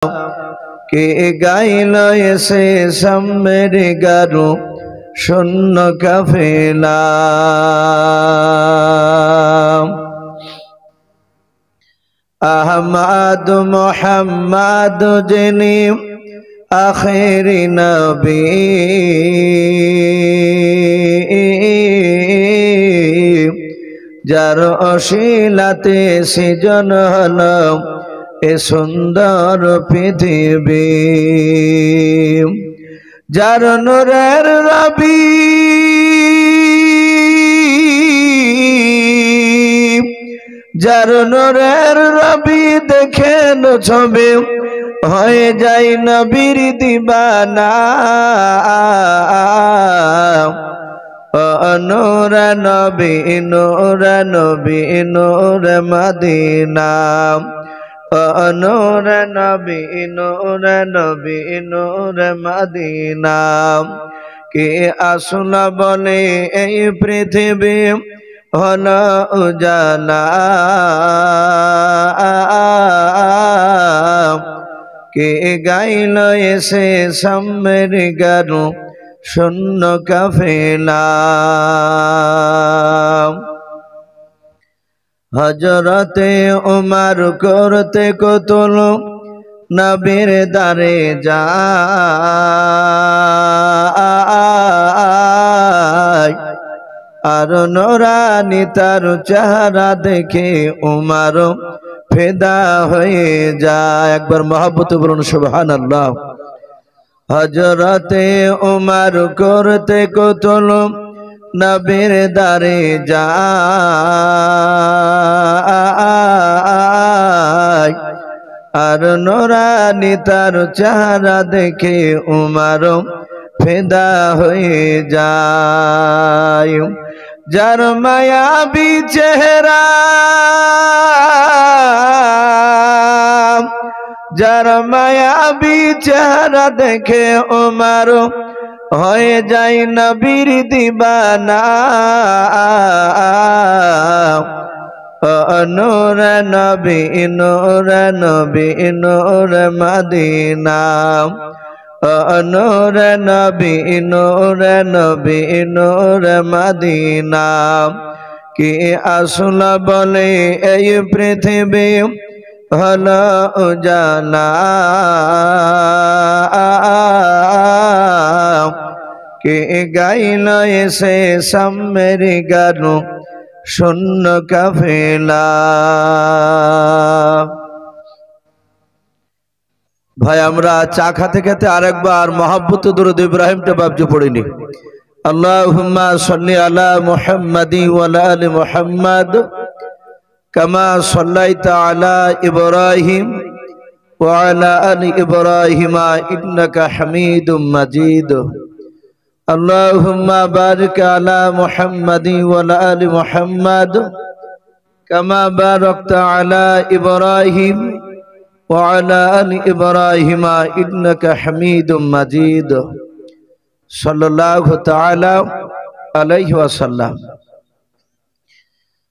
কে গাইল এসে সামের গারু শূন্য কাফেলা। আহমদ মোহাম্মদ যিনি আখেরি নবী, যার অশিলাতে সৃজন হলো এ সুন্দর পৃথিবী, যার নূরের রবি যার নূরের রবি দেখেন ছবি হয়ে যায় নবীর দিবানা। নূর নবী নূর নবী নূর মদিনা, নূর নবী নূর নবী নূর মদিনা। কে আসল বলে এই পৃথিবী হলো উজালা, কে গাইল এসে সামের গারু শূন্য কাফেলা। হযরতে উমর করতে কতল নবীর দারে যায়, আর নূরানী তার চেহারা দেখে উমর ফিদা হয়ে যায়। একবার মহব্বতে বলুন সুবহানাল্লাহ। হযরতে উমর করতে কতল নবীর দারে যায়, আর নূরানী তার চেহারা দেখে উমর ফিদা হয়ে যায়। যার মায়াবী চেহারা যার মায়াবী চেহারা দেখে উমর হয়ে যায় নবীর দিবানা। নূর নবী নূর নবী নূর মদিনা, নূর নবী নূর নবী নূর মদিনা। কি আসল বলে এই পৃথিবী হলো উজালা, কে গাইল এসে সামের গানু শূন্য কাফেলা। ভাই আমরা চা খেতে খেতে আরেকবার মহব্বত দুরূদ ইব্রাহিমটা বাবজু পড়িনি। আল্লাহুম্মা সাল্লি আলা মুহাম্মাদি ওয়া আলা আলি মুহাম্মাদ কামা সাল্লাইতা আলা ইব্রাহিম ওয়া আলা আলি ইব্রাহিম ইন্নাকা হামিদুম মাজিদ। আল্লাহুম্মা বারিক আলা মুহাম্মাদি ওয়া আলা আলি মুহাম্মাদ কামা বারাকতা আলা ইব্রাহিম ওয়া আলা আলি ইব্রাহিম ইন্নাকা হামিদুম মাজিদ। সাল্লাল্লাহু তাআলা আলাইহি ওয়াসাল্লাম।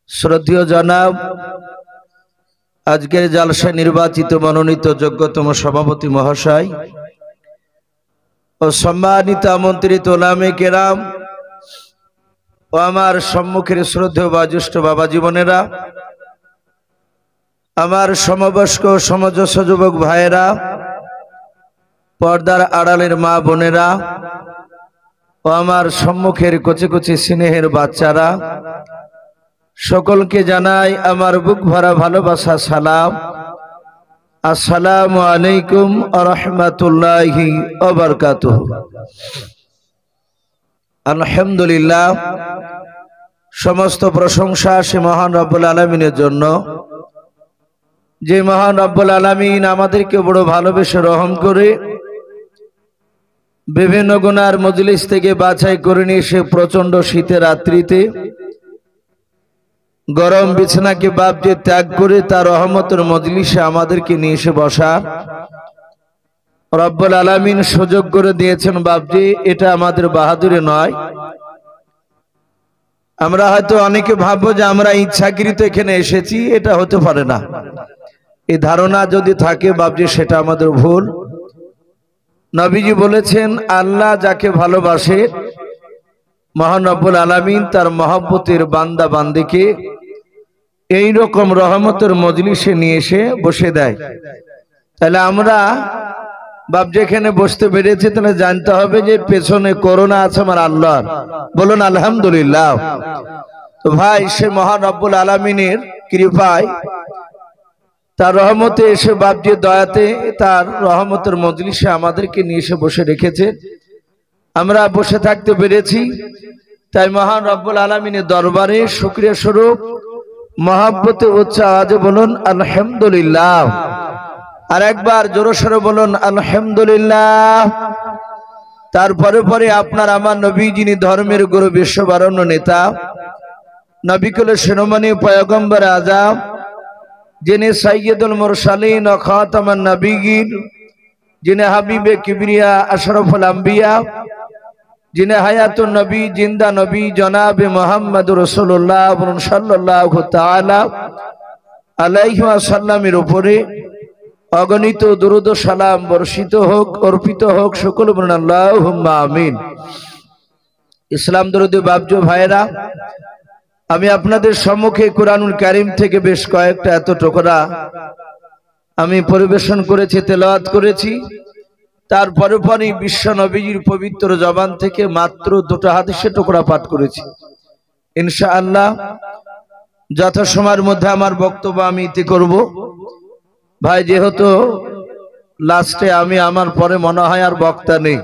শ্রদ্ধেয় জনাব, আজকের জালসায় নির্বাচিত মনোনীত যোগ্যতম সভাপতি মহাশয় ও সম্মানিত আমন্ত্রিত উলামায়ে কেরাম ও আমার সম্মুখের শ্রদ্ধেয় বাজুষ্ঠ বাবা জীবনেরা, আমার সমবয়স্ক সমজস্ব যুবক ভাইয়েরা, পর্দার আড়ালের মা বোনেরা ও আমার সম্মুখের কচি কচি স্নেহের বাচ্চারা, সকলকে জানাই আমার বুক ভরা ভালোবাসা সালাম। আসসালামু আলাইকুম ওয়া রাহমাতুল্লাহি ওয়া বারাকাতুহু। আলহামদুলিল্লাহ, সমস্ত প্রশংসা সে মহান রব্বুল আলামিনের জন্য, যে মহান রব্বুল আলামিন আমাদেরকে বড় ভালোবেসে রহম করে বিভিন্ন গুনার মজলিস থেকে বাছাই করে নিয়ে এসে প্রচন্ড শীতের রাত্রিতে গরম বিছানাকে বাপজে ত্যাগ করে তার রহমতের মজলিসে আমাদেরকে নিয়ে এসে বসা রব্বুল আলামিন সুযোগ করে দিয়েছেন। বাপজি, এটা আমাদের বাহাদুরি নয়। আমরা হয়তো অনেকে ভাববো যে আমরা ইচ্ছাকৃত এখানে এসেছি, এটা হতে পারে না। এই ধারণা যদি থাকে বাবজি সেটা আমাদের ভুল। নবীজি বলেছেন আল্লাহ যাকে ভালোবাসে মহান রব্বুল আলামিন তার মহব্বতের বান্দা বান্দিকে এই রকম রহমতের মজলিসে নিয়ে এসে বসে দেয়। তাহলে আমরা বাপ যেখানে বসতে পেরেছি তাহলে জানতে হবে যে পেছনে করোনা আছে আমার আল্লাহর, বলুন আলহামদুলিল্লাহ। তো ভাই সে মহান রব্বুল আলামিনের কৃপায় তার রহমতে এসে বাপজি দয়াতে তার রহমতের মজলিসে আমাদেরকে নিয়ে এসে বসে রেখেছে, আমরা বসে থাকতে পেরেছি। তাই মহান রব্বুল আলামিনের দরবারে শুকরিয়া স্বরূপ মহব্বতে উচ্চ আওয়াজে বলুন আলহামদুলিল্লাহ। আর একবার জোরে সোরে বলুন আলহামদুলিল্লাহ। তারপরে পরে আপনার আমার নবী যিনি ধর্মের গুরু বিশ্ববরণ্য নেতা নবী কুল শিরোমণি পয়গম্বর আযম যিনি সাইয়্যিদুল মুরসালিন ও খাতামান নবিয়্যিন, যিনি হাবিবে কিবরিয়া আশরাফুল আম্বিয়া, যিনি হায়াতুন নবী জিন্দা নবী জনাবে মুহাম্মদুর রাসূলুল্লাহ সাল্লাল্লাহু তাআলা আলাইহি ওয়াসাল্লামের উপরে অগণিত দুরূদ ও সালাম বর্ষিত হোক, অর্পিত হোক, সকল বলুন আল্লাহুম্মা আমিন। ইসলাম দরদি বাবজু ভাইরা, আমি আপনাদের সম্মুখে কুরআনুল কারীম থেকে বেশ কয়েকটা এত টুকরা আমি পরিবেশন করেছি, তেলাওয়াত করেছি। তারপরে পরে বিশ্ব নবীজির পবিত্র জবান থেকে মাত্র দুটো হাদিসের টুকরা পাঠ করেছি। ইনশাআল্লাহ যথাসময়ের মধ্যে আমার বক্তব্য আমি ইতি করব। ভাই যেহেতু লাস্টে আমি, আমার পরে মনে হয় আর বক্তা নেই।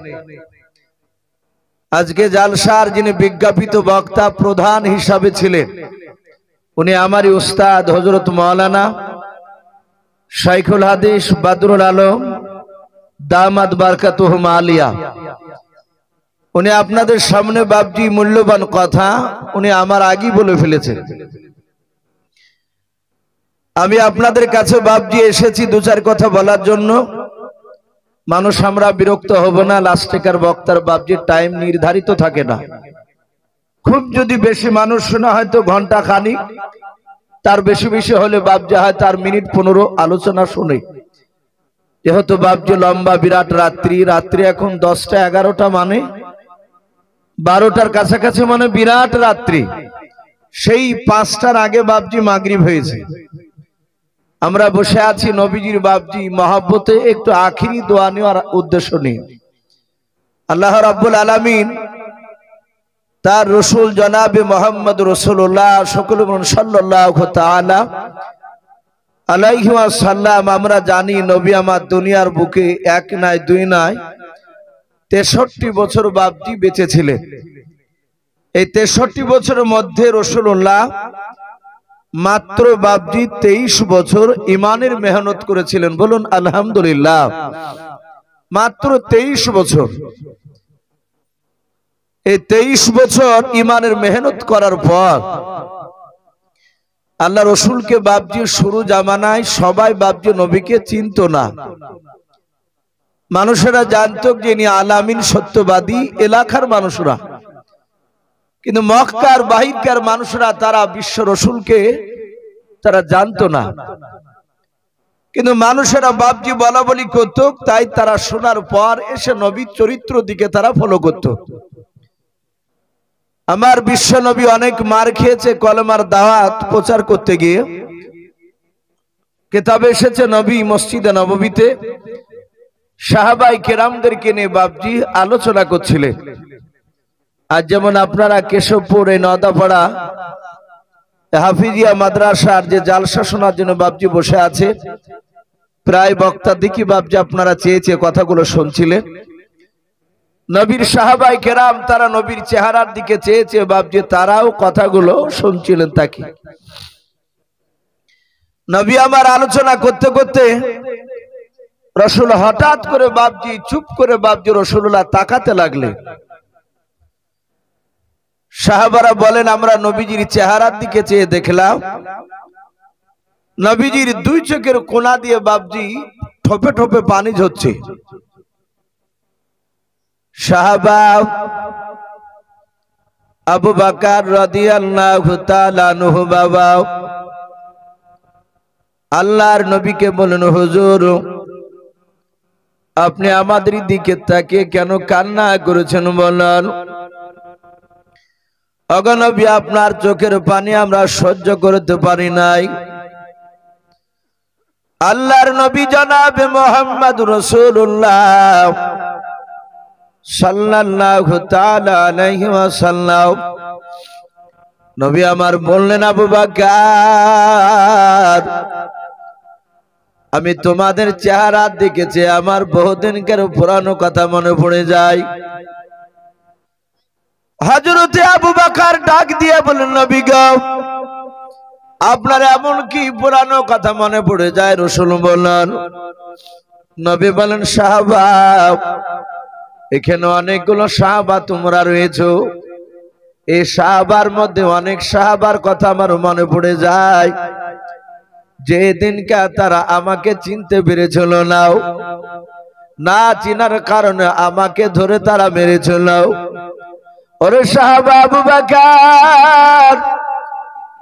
আজকে জালসার যিনি বিজ্ঞাপিত বক্তা প্রধান হিসাবে ছিলেন উনি আমারই উস্তাদ হযরত মাওলানা শাইখুল হাদিস বদরুল আলম দামাত বারকাতুহুম আলিয়া। উনি আপনাদের সামনে বাবজি মূল্যবান কথা উনি আমার আগেই বলে ফেলেছেন। আমি আপনাদের কাছে বাবজি এসেছি দু চার কথা বলার জন্য। মানুষ আমরা বিরক্ত হব না, লাস্টেকার বক্তার বাবজির টাইম নির্ধারিত থাকে না। খুব যদি বেশি মানুষ শোনা হয়তো ঘন্টা খানিক, তার বেশি বেশি হলে বাবজি হয় তার মিনিট 15 আলোচনা শুনে। যেহেতু বাবজি লম্বা বিরাট রাত্রি, রাত্রি এখন 10টা 11টা মানে 12টার কাছাকাছি মানে বিরাট রাত্রি। সেই 5টার আগে বাবজি মাগরিব হয়েছে। আমরা বসে আছি নবীজির বাবজি মহব্বতে একটু আখিরি দোয়া নেওয়ার উদ্দেশ্য নিয়ে। আল্লাহ রাব্বুল আলামিন তার রসুল জনাবে মুহাম্মদ রাসূলুল্লাহ সকল সাল্লাল্লাহু তাআলা আলাইহি ওয়াসাল্লাম, আমরা জানি নবী আমার দুনিয়ার বুকে এক নয় দুই নয় 63 বছর বাবজি বেঁচে ছিলেন। এই 63 বছরের মধ্যে রাসূলুল্লাহ মাত্র বাবজি 23 বছর ইমানের মেহনত করেছিলেন, বলুন আলহামদুলিল্লাহ। মাত্র 23 বছর। এই 23 বছর ইমানের মেহনত করার পর আল্লাহ রসুলকে বাবজি শুরু জামানায় সবাই বাবজি নবীকে চিনত না। মানুষেরা জানতো যে ইনি আলামিন সত্যবাদী এলাকার মানুষরা, কিন্তু মক্কার বাহিরকার মানুষরা তারা বিশ্ব রসুলকে তারা জানতো না। কিন্তু মানুষেরা বাবজি বলা বলি করত, তাই তারা শোনার পর এসে নবীর চরিত্র দিকে তারা ফলো করত। আমার বিশ্ব নবী অনেক মার খেয়েছে কলেমার দাওয়াত প্রচার করতে গিয়ে। কিতাবে এসেছে নবী মসজিদে নববীতে সাহাবায়ে কেরামদেরকে নিয়ে বাবজি আলোচনা করছিলেন। আজ যেমন আপনারা কেশবপুর এই নদাপাড়া হাফিজিয়া মাদ্রাসার যে জালসা শোনার জন্য বাবজি বসে আছে, প্রায় বক্তা দেখি বাবজি আপনারা চেয়েছে কথাগুলো শুনছিলেন। নবীর সাহাবায়ে কেরাম তারা নবীর চেহারার দিকে চেয়েছে বাবজি, তারাও কথাগুলো শুনছিলেন। তাকে নবী আমার আলোচনা করতে করতে রাসূল হঠাৎ করে বাবজি চুপ করে বাবজি রাসূলুল্লাহ তাকাতে লাগলেন। সাহাবারা বলেন আমরা নবীজির চেহারার দিকে চেয়ে দেখলাম নবীজির দুই চোখের কোনা দিয়ে বাবজি ঠোপে ঠোপে পানি ঝরছে। সাহাবা আবু বকর রাদিয়াল্লাহু তাআলা আনহু বাবা আল্লাহর নবীকে বলেন, হুজুর আপনি আমাদের দিকে তাকিয়ে কেন কান্না করেছেন বলেন? ওগো নবী, আপনার চোখের পানি আমরা সহ্য করতে পারি নাই। আল্লাহর নবী জনাবে মুহাম্মদ রাসূলুল্লাহ সাল্লাল্লাহু তাআলা আলাইহি ওয়াসাল্লাম নবী আমার বললেন, আবু বকর আমি তোমাদের চেহারা দেখেছি, আমার বহুদিনকার পুরানো কথা মনে পড়ে যায়। হযরতে আবু বকর ডাক দিয়ে বলেন, নবী গো আপনার এমন কি পুরানো কথা মনে পড়ে যায়? রাসূল বলেন, নবী বলেন, সাহাবা, এখানে অনেকগুলো সাহাবা তোমরা রয়েছো, এই সাহাবার মধ্যে অনেক সাহাবার কথা আমার মনে পড়ে যায় যে দিনকা তারা আমাকে চিনতে পেরেছিল না চিনার কারণে আমাকে ধরে তারা মেরেছিল। ওরে সাহাবা আবু বকর,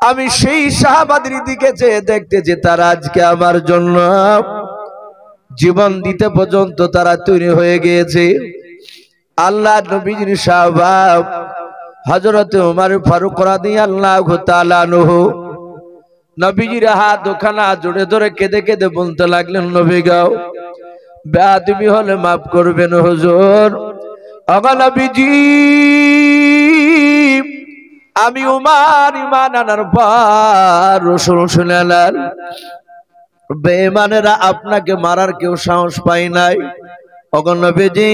আমি সেই সাহাবাদের দিকে চেয়ে দেখতে যে তারা আজকে আমার জন্য জীবন দিতে পর্যন্ত তারা তৈরি হয়ে গিয়েছে। আল্লাহ নবীর সাহাবা হযরত ওমর ফারুক রাদিয়াল্লাহু তাআলা আনহু নবীজির হাত দুখানা জোড়ে ধরে কেঁদে কেঁদে বলতে লাগলেন, নবী গো বেয়াদবি হলে মাফ করবেন হুজুর। ওগো নবীজি, আমি ওমর ঈমান আনার পর রাসূল শুনালেন, বেঈমানেরা আপনাকে মারার কেউ সাহস পায় নাই। ওগো নবীজি,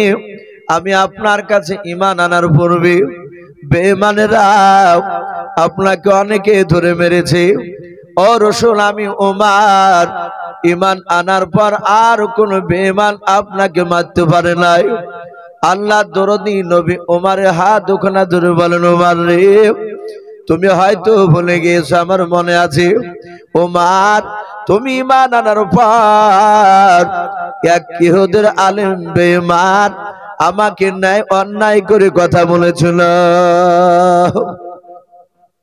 আমি আপনার কাছে ঈমান আনার পূর্বে বেঈমানেরা আপনাকে অনেকে ধরে মেরেছে। ও রাসূল, আমি ওমর ঈমান আনার পর আর কোন বেঈমান আপনাকে মারতে পারে নাই। আল্লাহ দরদি নবী ওমরের হাত দুখানা ধরে বলেন, ওমর রে, তুমি হয়তো ভুলে গিয়েছো, আমার মনে আছে। ওমর, তুমি ঈমান আনার পর এক ইহুদের আলেম বেঈমান আমাকে ন্যায় অন্যায় করে কথা বলেছিল।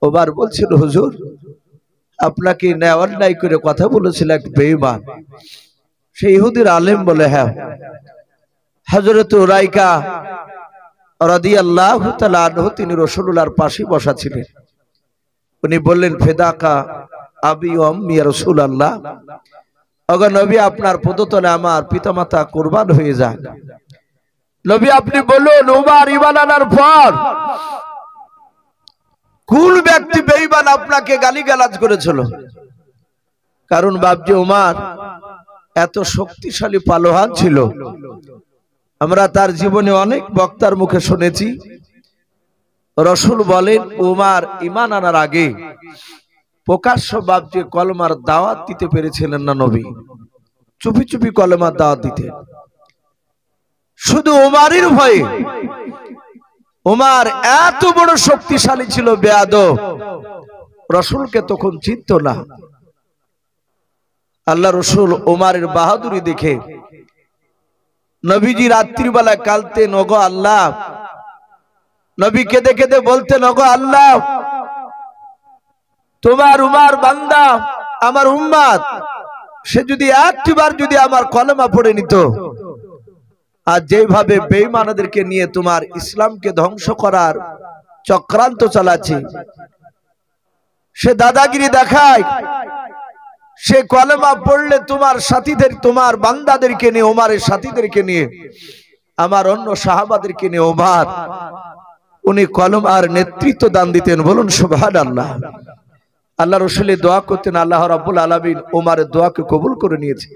ওমর বলছিল, হুজুর আপনাকে ন্যায় অন্যায় করে কথা বলেছিল এক বেঈমান। সেই ইহুদির আলেম বলে, হ্যাঁ। হযরত উরাইকা রাদিয়াল্লাহু তাআলা আনহু তিনি রাসূলুল্লাহর পাশে বসা ছিলেন। উনি বললেন, ফিদাকা আবি ওয়া উম্মি ইয়া রাসূলুল্লাহ, ওগো নবী আপনার পদতলে আমার পিতামাতা কুরবান হয়ে যাক। নবী আপনি বলুন, ওমর ঈমান আনার পর কোন ব্যক্তি বেঈমান আপনাকে গালিগালাজ করেছিল? কারণ বাপজি ওমর এত শক্তিশালী পালোয়ান ছিল, আমরা তার জীবনে অনেক বক্তার মুখে শুনেছি। রাসূল বলেন, ওমর ঈমান আনার আগে প্রকাশ্য বাপজি কলমার দাওয়াত দিতে পেরেছিলেন না। নবী চুপি চুপি কলমার দাওয়াত দিতেন, শুধু ওমরের ভয়ে। ওমর এত বড় শক্তিশালী ছিল, বেয়াদব, রাসূলকে তখন চিনত না। আল্লাহ রাসূল ওমরের বাহাদুরি দেখে নবীজি রাত্রিবেলা কাঁদতেন, ওগো আল্লাহ। নবী কেঁদে কেঁদে বলতেন, ওগো আল্লাহ, তোমার উমার বান্দা আমার উম্মত, সে যদি একটিবার যদি আমার কলেমা পড়ে নিত, আর যেভাবে বেঈমানদেরকে নিয়ে তোমার ইসলামকে ধ্বংস করার চক্রান্ত চালাচ্ছে, সে দাদাগিরি দেখায়, সে কলেমা পড়লে তোমার সাথীদের, তোমার বান্দাদেরকে নিয়ে, ওমরের সাথীদেরকে নিয়ে, আমার অন্য সাহাবাদেরকে নিয়ে ওমর উনি কলেমার নেতৃত্ব দান দিতেন। বলুন সুবহানাল্লাহ। আল্লাহ রাসূল দোয়া করতেন, আল্লাহ রাব্বুল আলামিন ওমরের দোয়াকে কবুল করে নিয়েছে।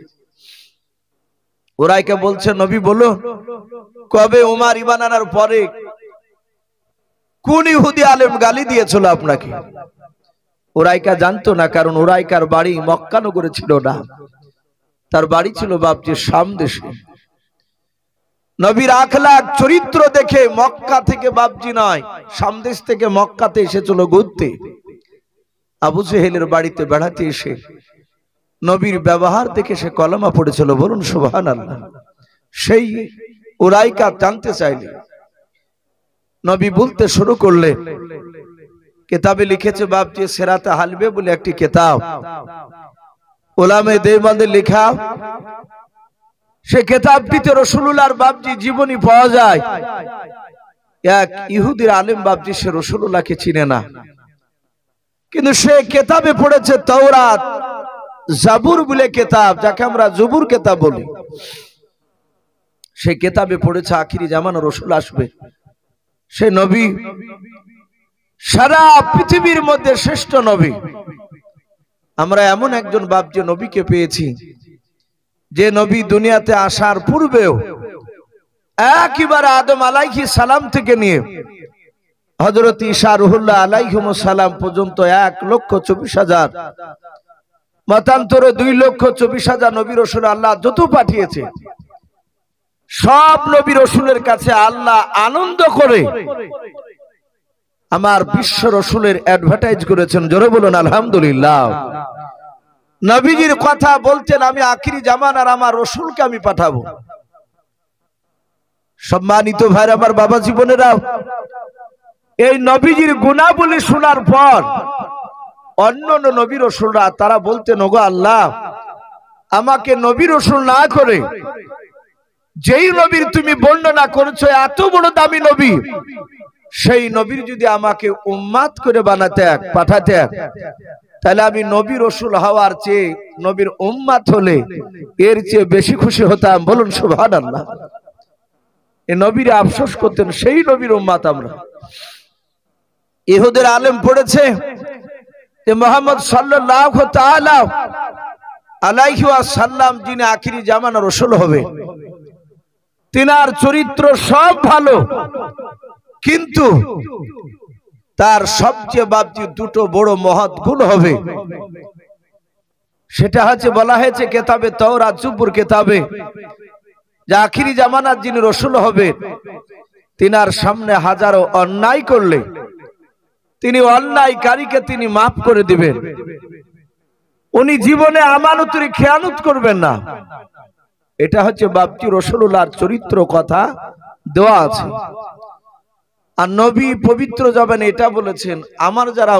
উরাইকা বলছে, নবী বলুন, কবে ওমর ঈমান আনার পরে কোন ইহুদি আলেম গালি দিয়েছিল আপনাকে? উরাইকা জানতো না, কারণ উরাইকার বাড়ি মক্কা নগরে ছিল না, তার বাড়ি ছিল বাপজি শাম দেশে। নবীর আখলাক চরিত্র দেখে মক্কা থেকে বাপজি নয়, শাম দেশ থেকে মক্কাতে এসেছিল ঘুরতে। আবু জেহেলের বাড়িতে বেড়াতে এসে নবীর ব্যবহার দেখে সে কলেমা পড়েছিল। বলুন সুবহানাল্লাহ। সেই উরাইকা জানতে চাইলে নবী বলতে শুরু করলেন, কিতাবে লিখেছে বাপজি সেরাতে হালবে বলে একটি কিতাব, ওলামে দেওবন্দে লেখা সে কিতাবটিতে রাসূলুল্লাহর বাপজি জীবনী পাওয়া যায়। এক ইহুদির আলেম বাপজি সে রাসূলুল্লাহকে চিনে না, কিন্তু সে কিতাবে পড়েছে তাওরাত, জাবুর বলে কিতাব, যাকে আমরা জবুর কিতাব বলি। সে কিতাবে পড়েছে আখিরি জামানা রাসূল আসবে, সে নবী সারা পৃথিবীর মধ্যে শ্রেষ্ঠ নবী। আমরা এমন একজন বাপজি নবীকে পেয়েছি যে নবী দুনিয়াতে আসার পূর্বেও একেবারে আদম আলাইহিস সালাম থেকে নিয়ে হযরত ঈসা রুহুল্লাহ আলাইহিস সালাম পর্যন্ত 1,24,000 মতান্তরে 2,24,000 নবী রাসূল আল্লাহ যত পাঠিয়েছে, সব নবী রাসূলের কাছে আল্লাহ আনন্দ করে আমার বিশ্ব রাসূলের অ্যাডভার্টাইজ করেছেন। জোরে বলুন আলহামদুলিল্লাহ। নবীজির কথা বলতেন, আমি আখিরি জামানার আমার রাসূলকে আমি পাঠাবো। সম্মানিত ভাইরা আমার, বাবা জীবনেরা, এই নবীজির গুণাবলী শোনার পর অন্যান্য নবী রাসূলরা তারা বলতেন, ওগো আল্লাহ, আমাকে নবী রাসূল না করে যেই নবীর তুমি বর্ণনা করেছো এত বড় দামি নবী, সেই নবীর যদি আমাকে উম্মাত করে বানাতে পাঠাতে, তাহলে আমি নবী রাসূল হওয়ার চেয়ে নবীর উম্মাত হলে এর চেয়ে বেশি খুশি হতাম। বলুন সুবহানাল্লাহ। এই নবীর আফসোস করতেন, সেই নবীর উম্মাত আমরা। ইহুদের আলেম পড়েছে যে মুহাম্মদ সাল্লাল্লাহু তাআলা আলাইহি ওয়াসাল্লাম যিনি আখিরি জামানার রাসূল হবে, তিনার চরিত্র সব ভালো, কিন্তু তার সবচেয়ে বাপজি দুটো বড় মহৎ গুণ হবে। সেটা হচ্ছে বলা হয়েছে কিতাবে তাওরাত জবুর কিতাবে, যে আখিরি জামানার যিনি রাসূল হবে তিনার সামনে হাজারো অন্যায় করলে তিনি অন্যায়কারীকে তিনি মাফ করে দিবেন। উনি জীবনে আমানতের খেয়ানত করবেন না। এটা হচ্ছে বাপজি রাসূলুল্লাহর চরিত্র কথা দেওয়া আছে। আর নবী পবিত্র জবানে এটা বলেছেন, আমার যারা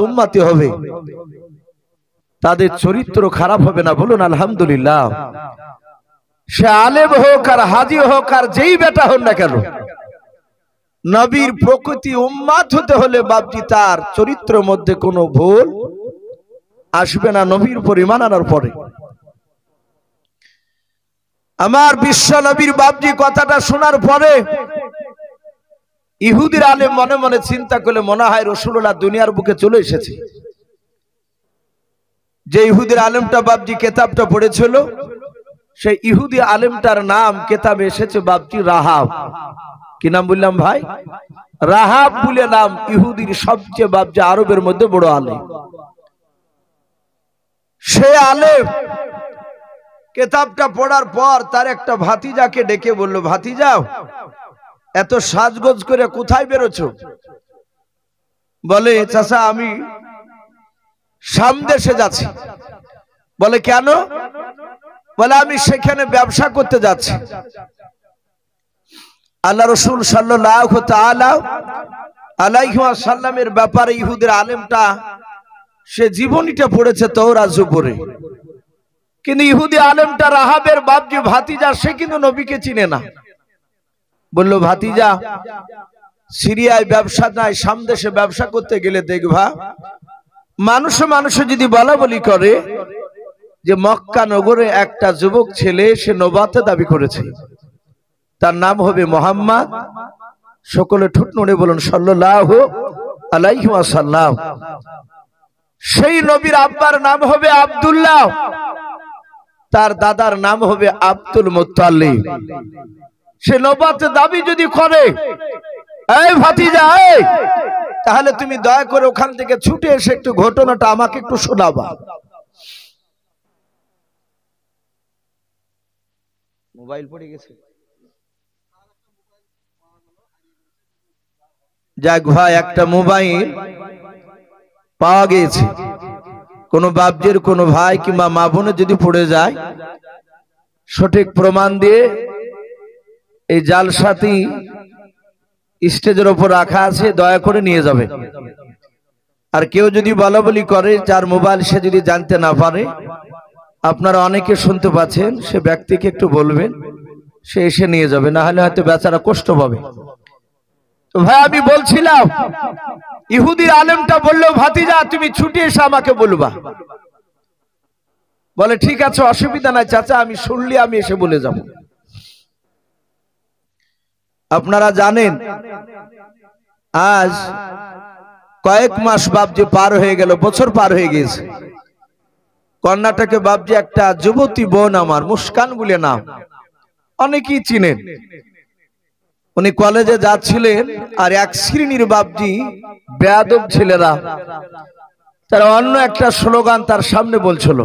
উম্মতি হবে তাদের চরিত্র খারাপ হবে না। বলুন আলহামদুলিল্লাহ। সে আলেম হোক আর হাজী হোক আর যেই বেটা হোক না কেন, নবীর প্রকৃতি উম্মত হতে হলে বাপজি তার চরিত্রের মধ্যে কোনো ভুল আসবে না নবীর উপর ঈমান আনার পরে। আমার বিশ্ব নবীর বাপজি কথাটা শোনার পরে ইহুদির আলেম মনে মনে চিন্তা করলে মনে হয় রাসূলুল্লাহ দুনিয়ার বুকে চলে এসেছে। যে ইহুদির আলেমটা বাপজি কিতাবটা পড়েছিল, সেই ইহুদি আলেমটার নাম কিতাবে এসেছে বাপজি রাহাব। কি নাম বললাম ভাই? রাহাব বলে নাম। ইহুদির সবচেয়ে বাপজি আরবের মধ্যে বড় আলেম। সে আলেম কিতাবটা পড়ার পর তার একটা ভাতিজাকে ডেকে বলল, ভাতিজা, এত সাজগোজ করে কোথায় বেরোছো? বলে, চাচা আমি শাম দেশে যাচ্ছি। বলে, কেন? বলে, আমি সেখানে ব্যবসা করতে যাচ্ছি। আল্লাহ রাসূল সাল্লাল্লাহু তাআলা আলাইহি ওয়াসাল্লামের ব্যাপারে ইহুদির আলেমটা সে জীবনীটা পড়েছে তাওরাত জবুরে, কিন্তু ইহুদি আলেমটা রাহাবের বাপজি ভাতিজা, সে কিন্তু নবীকে চিনে না। বলল, ভাতিজা, সিরিয়ায় ব্যবসা নাই, শাম দেশে ব্যবসা করতে গেলে দেখবা মানুষে যদি বলা বলি করে যে মক্কা নগরে একটা যুবক ছেলে সে নবুয়ত দাবি করেছে, তার নাম হবে মুহাম্মদ। সকলে ঠোঁট নড়ে বলুন সাল্লাল্লাহু আলাইহি ওয়াসাল্লাম। সেই নবীর আব্বার নাম হবে আব্দুল্লাহ, তার দাদার নাম হবে আব্দুল মুত্তালিব। সে নবুয়ত দাবি যদি করে, এই ভাতিজা, তাহলে তুমি দয়া করে ওখান থেকে ছুটে এসে একটু ঘটনাটা আমাকে একটু শোনাবা। মোবাইল পড়ে গেছে, যাক ভাই, একটা মোবাইল পাওয়া গিয়েছে। কোন বাপজির কোন ভাই কিংবা মা বোনে যদি পড়ে যায়, সঠিক প্রমাণ দিয়ে এই জালসাটি স্টেজের উপর রাখা আছে, দয়া করে নিয়ে যাবে। আর কেউ যদি বলা বলি করে, যার মোবাইল সে যদি জানতে না পারে, আপনারা অনেকে শুনতে পাচ্ছেন, সে ব্যক্তিকে একটু বলবেন, সে এসে নিয়ে যাবে, না হলে হয়তো বেচারা কষ্ট পাবে। তো ভাই আমি বলছিলাম, ইহুদির আলেমটা বললো, ভাতিজা তুমি ছুটে এসে আমাকে বলবা। বলে ঠিক আছে, অসুবিধা নাই চাচা, আমি শুনলি আমি এসে বলে যাব। আপনারা জানেন আজ কয়েক মাস বাপজি পার হয়ে গেল, বছর পার হয়ে গেছে। কর্ণাটকে বাপজি একটা যুবতী বোন আমার, মুস্কান বলে নাম, অনেকেই চিনেন। উনি কলেজে যাচ্ছিলেন, আর এক শ্রেণীর বাপজি বেয়াদব ছেলেরা তারা অন্য একটা স্লোগান তার সামনে বলছিল,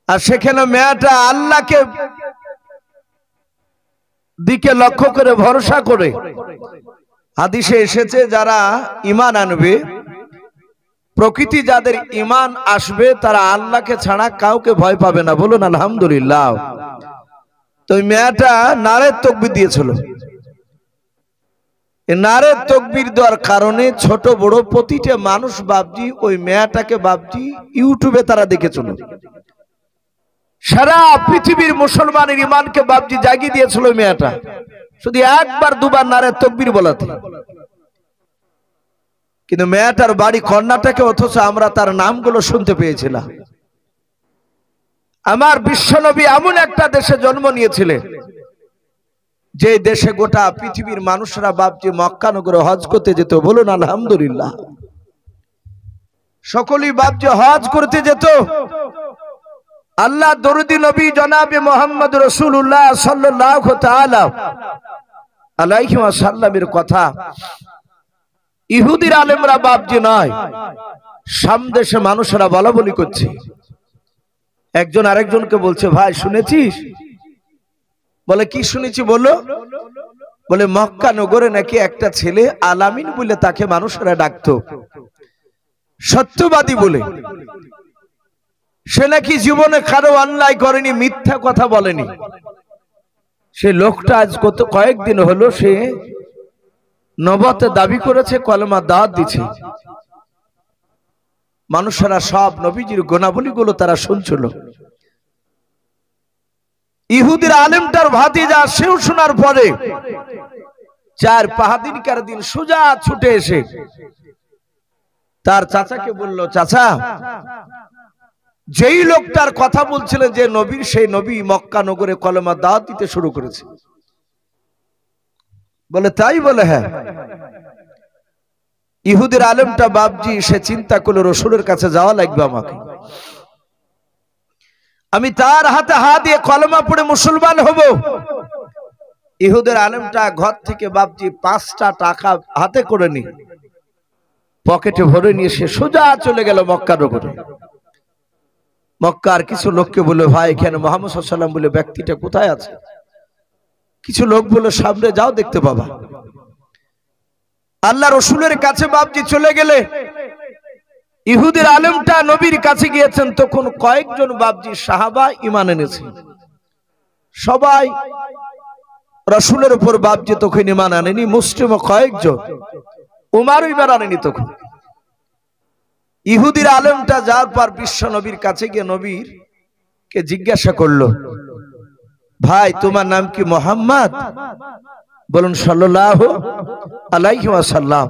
আর সেখানে মেয়েটা আল্লাহকে দিকে লক্ষ্য করে ভরসা করে, হাদিসে এসেছে যারা ঈমান আনবে, প্রকৃতি যাদের ঈমান আসবে তারা আল্লাহকে ছাড়া কাউকে ভয় পাবে না। বলুন আলহামদুলিল্লাহ। তো মেয়েটা নারে তাকবীর দিয়েছিল। নারে তাকবীর দেওয়ার কারণে ছোট বড় প্রতিটা মানুষ বাপজি ওই মেয়েটাকে বাপজি ইউটিউবে তারা দেখেছিল। সারা পৃথিবীর মুসলমানের ঈমানকে বাপজি জাগিয়ে দিয়েছিল মেয়েটা, শুধু একবার দুবার নারে তাকবীর বলাতে। কিন্তু মেয়েটার বাড়ি কর্ণাটকে, অথচ আমরা তার নামগুলো শুনতে পেয়েছিলাম। আমার বিশ্বনবী এমন একটা দেশে জন্ম নিয়েছিলেন যে দেশে গোটা পৃথিবীর মানুষরা বাপজি মক্কা নগরে হজ করতে যেত। বলুন আলহামদুলিল্লাহ। সকলেই বাপজি হজ করতে যেত। আল্লাহ দরুদি নবী জনাবে মুহাম্মদ রাসূলুল্লাহ সাল্লাল্লাহু তাআলা আলাইহি ওয়াসাল্লামের কথা ইহুদির আলেমরা বাপজি নয়, সামদেশে মানুষেরা বলা বলি করছে। একজন আরেকজনকে বলছে, ভাই শুনেছিস? বলে কি শুনেছি বলো? বলে মক্কা নগরে নাকি একটা ছেলে আলামিন বলে তাকে মানুষেরা ডাকতো, সত্যবাদী বলে। সে নাকি জীবনে কারো অন্যায় করেনি, মিথ্যা কথা বলেনি। সে লোকটা আজ কয়েকদিন হলো সে নবতে দাবি করেছে, কলেমা দাওয়াত দিচ্ছে। মানুষেরা সব নবীজির গুণাবলীগুলো তারা শুনছিল। ইহুদির আলেমটার ভাতিজা সেও শোনার পরে 4-5 দিনকার দিন সোজা ছুটে এসে তার চাচাকে বলল, চাচা যেই লোকটার কথা বলছিলেন যে নবী, সেই নবী মক্কা নগরে কলেমা দাওয়াত দিতে শুরু করেছে। বলে তাই? বলে হ্যাঁ। ইহুদির আলেমটা বাপজি সে চিন্তা করলো, রসুলের কাছে যাওয়া লাগবে আমাকে, আমি তার হাতে হাত দিয়ে কলেমা পড়ে মুসলমান হব। ইহুদের আলেমটা ঘর থেকে বাপজি 5টা টাকা হাতে করে নি পকেটে ভরে নিয়ে সে সোজা চলে গেল মক্কা নগরে। মক্কার কিছু লোককে বলল, ভাই এখানে মুহাম্মদ সাল্লাল্লাহু আলাইহি ওয়াসাল্লাম বলে ব্যক্তিটা কোথায় আছে? কিছু লোক বলল, সামনে যাও দেখতে পাবা। আল্লাহ রসুলের কাছে বাপজি চলে গেলে ইহুদির আলেমটা নবীর কাছে গিয়েছেন, তখন কয়েকজন বাপজি সাহাবা ঈমান এনেছে। সবাই রসুলের উপর বাপজি তখন ঈমান আনেনি, মুসলিম কয়েকজন, উমারও ঈমান আনেনি। তখন ইহুদির আলেমটা যার পর বিশ্ব নবীর কাছে গিয়ে নবীর কে জিজ্ঞাসা করলো, ভাই তোমার নাম কি মুহাম্মদ? বলুন সাল্লাল্লাহু আলাইহি ওয়াসাল্লাম।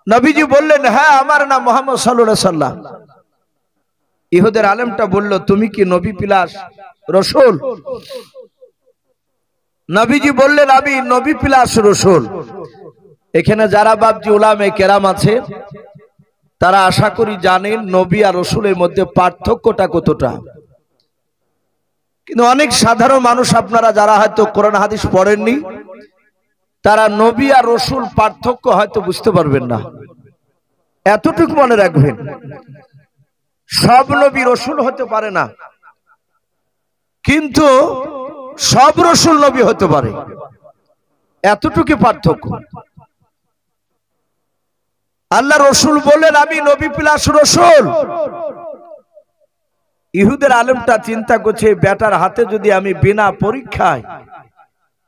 নবীজি বললেন, হ্যাঁ আমার নাম মুহাম্মদ সাল্লাল্লাহু আলাইহি ওয়াসাল্লাম। ইহুদের আলেমটা বলল, তুমি কি নবী প্লাস রাসূল? নবীজি বললেন, আমি নবী প্লাস রাসূল। এখানে যারা বাপজি উলামে কেরাম আছে তারা আশা করি জানেন নবী আর রাসূলের মধ্যে পার্থক্যটা কতটা। কিন্তু অনেক সাধারণ মানুষ আপনারা যারা হয়তো কোরআন হাদিস পড়েননি, তারা নবী আর রাসূল পার্থক্য হয়তো বুঝতে পারবেন না। এতটুকু মনে রাখবেন, সব নবী রাসূল হতে পারে না, কিন্তু সব রাসূল নবী হতে পারে, এতটুকু পার্থক্য। আল্লাহ রসুল বললেন, আমি নবী প্লাস রাসূল। ইহুদের আলেমটা চিন্তা করছে, বেটার হাতে যদি আমি বিনা পরীক্ষায়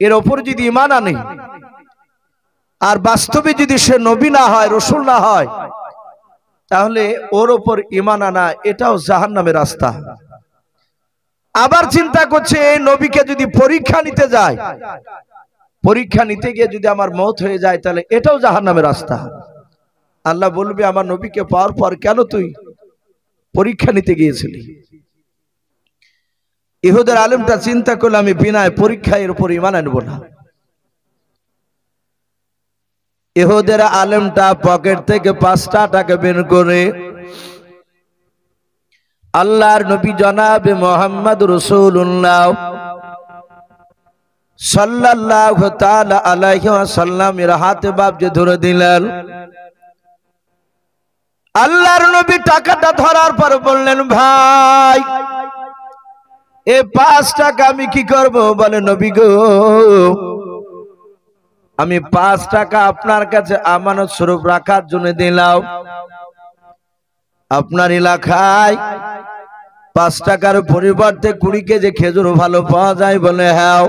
এর ওপর যদি ঈমান আনি, আর বাস্তবে যদি সে নবী না হয়, রাসূল না হয়, তাহলে ওর উপর ঈমান আনা এটাও জাহান্নামের রাস্তা। আবার চিন্তা করছে এই নবীকে যদি পরীক্ষা নিতে যায়, পরীক্ষা নিতে গিয়ে যদি আমার মওত হয়ে যায় তাহলে এটাও জাহান্নামের রাস্তা। আল্লাহ বলবে আমার নবীকে পাওয়ার পর কেন তুই পরীক্ষা নিতে গিয়েছিলি? ইহুদের আলেমটা চিন্তা করলে আমি বিনা পরীক্ষায় এর উপর ঈমান আনবো না। ইহুদের আলেমটা পকেট থেকে 5টা টাকা বের করে আল্লাহর নবী জনাবে মুহাম্মদ রাসূলুল্লাহ সাল্লাল্লাহু তাআলা আলাইহি ওয়াসাল্লামের হাতে বাবজে ধরে দিলেন। আল্লাহর নবী টাকাটা ধরার পর বললেন, ভাই এই 5 টাকা আমি কি করব? বলে, নবী গো, আমি 5 টাকা আপনার কাছে আমানত স্বরূপ রাখার জন্য দিলাম। আপনার এলাকায় 5 টাকার পরিবর্তে 20 কেজি খেজুর ভালো পাওয়া যায়? বলে, হ্যাঁ।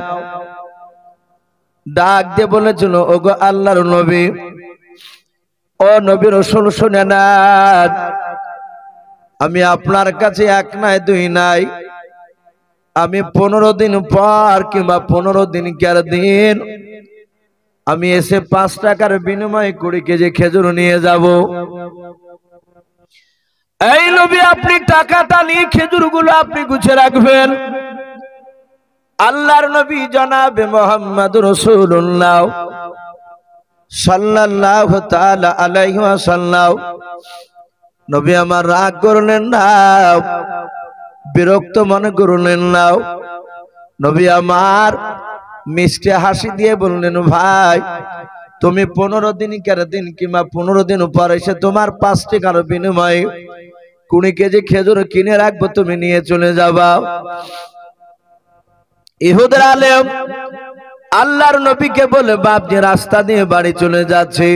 ডাক দিয়ে বলেছিল, ওগো আল্লাহর নবী, ও নবী রাসূল শুনে নেন, আমি আপনার কাছে 1 নাই 2 নাই, আমি 15 দিন পর কিংবা 15 দিন কার দিন আমি এসে 5 টাকার বিনিময়ে 20 কেজি খেজুর নিয়ে যাব। এই নবী, আপনি টাকাটা নিয়ে খেজুরগুলো আপনি গুছিয়ে রাখবেন। আল্লাহর নবী জনাবে মুহাম্মদ রাসূলুল্লাহ সাল্লাল্লাহু তাআলা আলাইহি ওয়াসাল্লাম নবী আমার রাগ করলেন না, বিরক্ত মনে করলেন না। নবী আমার মিষ্টি হাসি দিয়ে বললেন, ভাই তুমি 15 দিন কার দিন কিংবা 15 দিন পর এসে তোমার 5 টাকার বিনিময়ে 20 কেজি খেজুর কিনে রাখবো, তুমি নিয়ে চলে যাবা। ইহুদের আলেম আল্লাহর নবীকে বলে বাপজি রাস্তা দিয়ে বাড়ি চলে যাচ্ছে।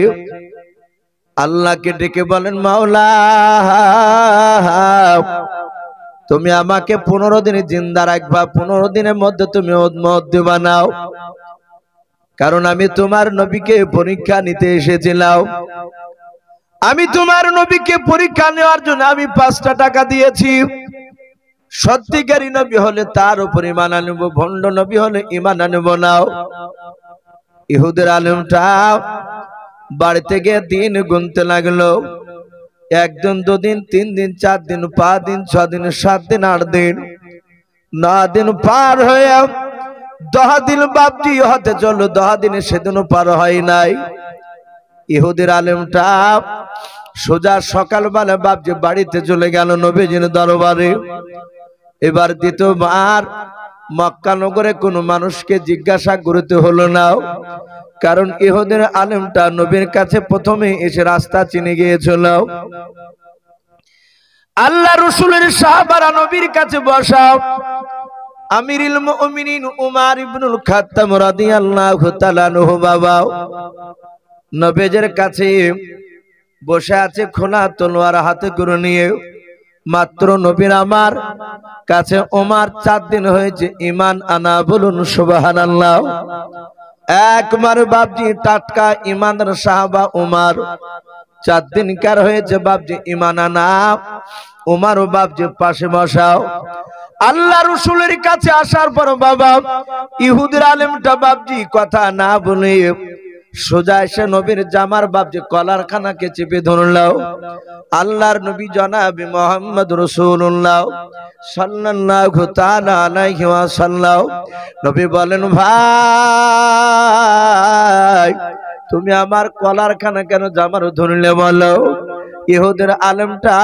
আল্লাহকে ডেকে বলেন, মাওলা তুমি আমাকে 15 দিন জিন্দা রাখবা, 15 দিনের মধ্যে তুমি উম্মত বানাও, কারণ আমি তোমার নবীকে পরীক্ষা নিতে এসেছিলাম। আমি তোমার নবীকে পরীক্ষা নেওয়ার জন্য আমি 5টা টাকা দিয়েছি। সত্যিকারী নবী হলে তার উপর ঈমান আনব, ভণ্ড নবী হলে ঈমান আনব না। ইহুদের আলেমটা বাড়িতে গিয়ে দিন গুনতে লাগলো। 1 দিন 2 দিন 3 দিন 4 দিন 5 দিন 6 দিন 7 দিন 8 দিন 9 দিন পার হয়ে 10 দিন বাপজি হতে চলল। 10 দিনে সেদিনও পার হয় নাই। ইহুদের আলেমটা সোজা সকালবেলা বাপজি বাড়িতে চলে গেল নবীজির দরবারে। এবার দ্বিতীয়বার মক্কা নগরে কোনো মানুষকে জিজ্ঞাসা করতে হলো না, কারণ ইহুদের আলেমটা নবীর কাছে প্রথমে এসে রাস্তা চিনে গিয়েছিল। আল্লাহ রাসূলের সাহাবারা নবীর কাছে বসা। আমিরুল মুমিনিন উমর ইবনুল খাত্তাব রাদিয়াল্লাহু তাআলা আনহু বাবা নবীর কাছে বসে আছে, খোলা তলোয়ার হাতে করে নিয়ে। মাত্র নবীর আমার কাছে ওমর 4 দিন হয়েছে ঈমান আনা, বলুন সুবহানাল্লাহ। একবার বাপজি টাটকা ঈমানদার সাহাবা ওমর 4 দিন কার হয়েছে বাপজি ঈমান আনা। ওমর ও বাপজি পাশে বসাও। আল্লাহ রাসূলের কাছে আসার পর বাবা ইহুদের আলেমটা বাপজি কথা না বলে সোজা এসে নবীর জামার বাপজি কলারখানাকে চেপে ধরলো। আল্লাহর নবী জনাবে মুহাম্মদ রাসূলুল্লাহ সাল্লাল্লাহু তাআলা আলাইহি ওয়াসাল্লাম নবী বলেন, ভাই তুমি আমার কলারখানা কেন জামার ধরলে বলো? ইহুদের আলেমটা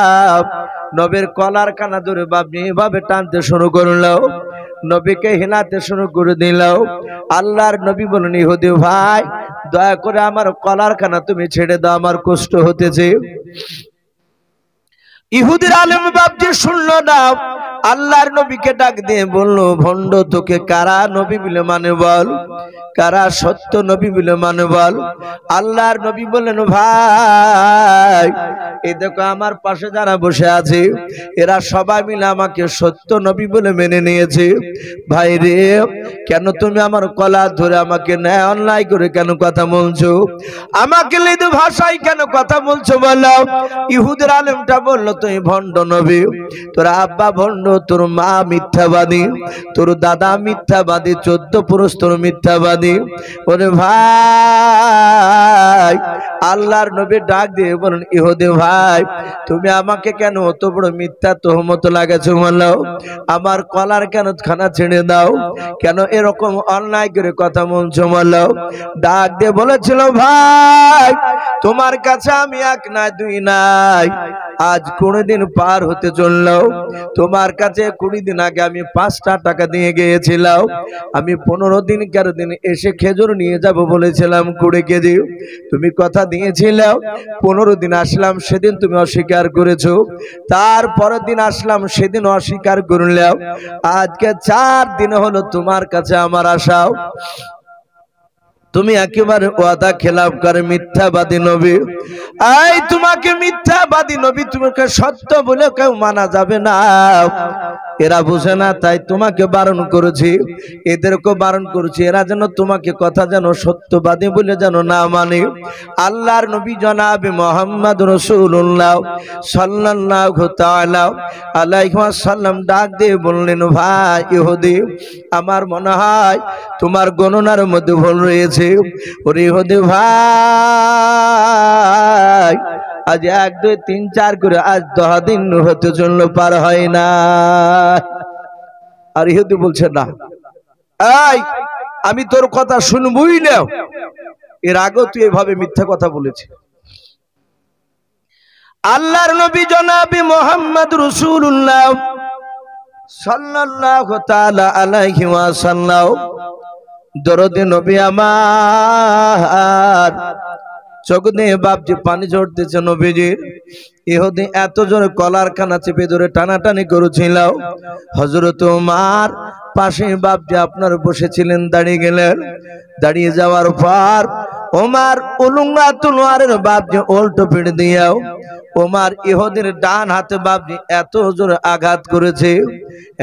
নবীর কলারখানা ধরে বাপজি এভাবে টানতে শুরু করলো, নবীকে হিলাতে শুরু করে দিল। আল্লাহর নবী বলেন, ইহুদি ভাই দয়া করে আমার কলারখানা তুমি ছেড়ে দাও, আমার কষ্ট হতেছে। ইহুদির আলেম বাপজি শুনলো না, আল্লাহর নবীকে ডাক দিয়ে বলল, ভণ্ড তোকে কারা নবী বলে মানে বল, কারা সত্য নবী বলে মানে বল। আল্লাহর নবী বললেন, ভাই এই দেখো আমার পাশে যারা বসে আছে এরা সবাই মিলে আমাকে সত্য নবী বলে মেনে নিয়েছে। ভাই রে, কেন তুমি আমার কলা ধরে আমাকে ন্যায় অন্যায় করে কেন কথা বলছো, আমাকে লিদু ভাষায় কেন কথা বলছো বলো। ইহুদের আলেমটা বলল, তুই ভণ্ড নবী, তোর আব্বা ভণ্ড, তোর মা মিথ্যাবাদী, তোর দাদা মিথ্যাবাদী, 14 পুরুষ তোর মিথ্যাবাদী। ওরে ভাই, আল্লাহর নবী ডাক দিয়ে বলেন, ইহুদি ভাই তুমি আমাকে কেন অত বড় মিথ্যা তহমত লাগাছো বলো, আমার কলার কেন খানা ছেড়ে দাও, কেন এরকম অন্যায় করে কথা বলছো বলো। ডাক দিয়ে বলেছিল, ভাই তোমার কাছে আমি এক নাই দুই নাই, আজ 20 দিন পার হতে চললো, তোমার কাছে 20 দিন আগে আমি 5টা টাকা দিয়ে গিয়েছিলাম, আমি 15 দিন 11 দিন এসে খেজুর নিয়ে যাব বলেছিলাম 20 কেজি, তুমি কথা দিয়েছিলে। 15 দিন আসলাম, সেদিন তুমি অস্বীকার করেছো, তারপরের দিন আসলাম, সেদিন অস্বীকার করলে, আজকে 4 দিন হলো তোমার কাছে আমার আশাও, তুমি একেবারে ওয়াদা খেলাফ করে মিথ্যাবাদী নবী। এই তোমাকে মিথ্যাবাদী নবী, তোমাকে সত্য বলে কেউ মানা যাবে না, এরা বুঝে না, তাই তোমাকে বারণ করেছি, এদেরকে বারণ করেছি, এরা যেন তোমাকে কথা যেন সত্যবাদী বলে যেন না মানে। আল্লাহর নবী জনাবে মুহাম্মদ রাসূলুল্লাহ সাল্লাল্লাহু তাআলা আলাইহি ওয়াসাল্লাম ডাক দিয়ে বললেন, ভাই ইহুদি, আমার মনে হয় তোমার গণনার মধ্যে ভুল রয়েছে। ওরে ইহুদি ভাই, আজ 1 2 3 4 করে আজ 10 দিন হতে চলল, পার হয় না। আর ইহুদি বলছে, না এই আমি তোর কথা শুনবই না, এর আগেও তুই এভাবে মিথ্যা কথা বলেছিস। আল্লাহর নবী জনাবে মুহাম্মদ রাসূলুল্লাহ সাল্লাল্লাহু তাআলা আলাইহি ওয়াসাল্লাম, দরদে নবী আমার, চোখ দিয়ে বাপজি পানি ঝরতেছে নবীজির। ইহুদি এত জোরে কলার খানা চেপে ধরে টানাটানি করেছিল, হযরত ওমর পাশে বাপজি আপনার বসেছিলেন, দাঁড়িয়ে গেলেন। দাঁড়িয়ে যাওয়ার পর ওমর উলুঙ্গা তলোয়ারের বাপজি উল্টো পিঠ দিয়েও ওমর ইহুদির ডান হাতে বাপজি এত জোরে আঘাত করেছে,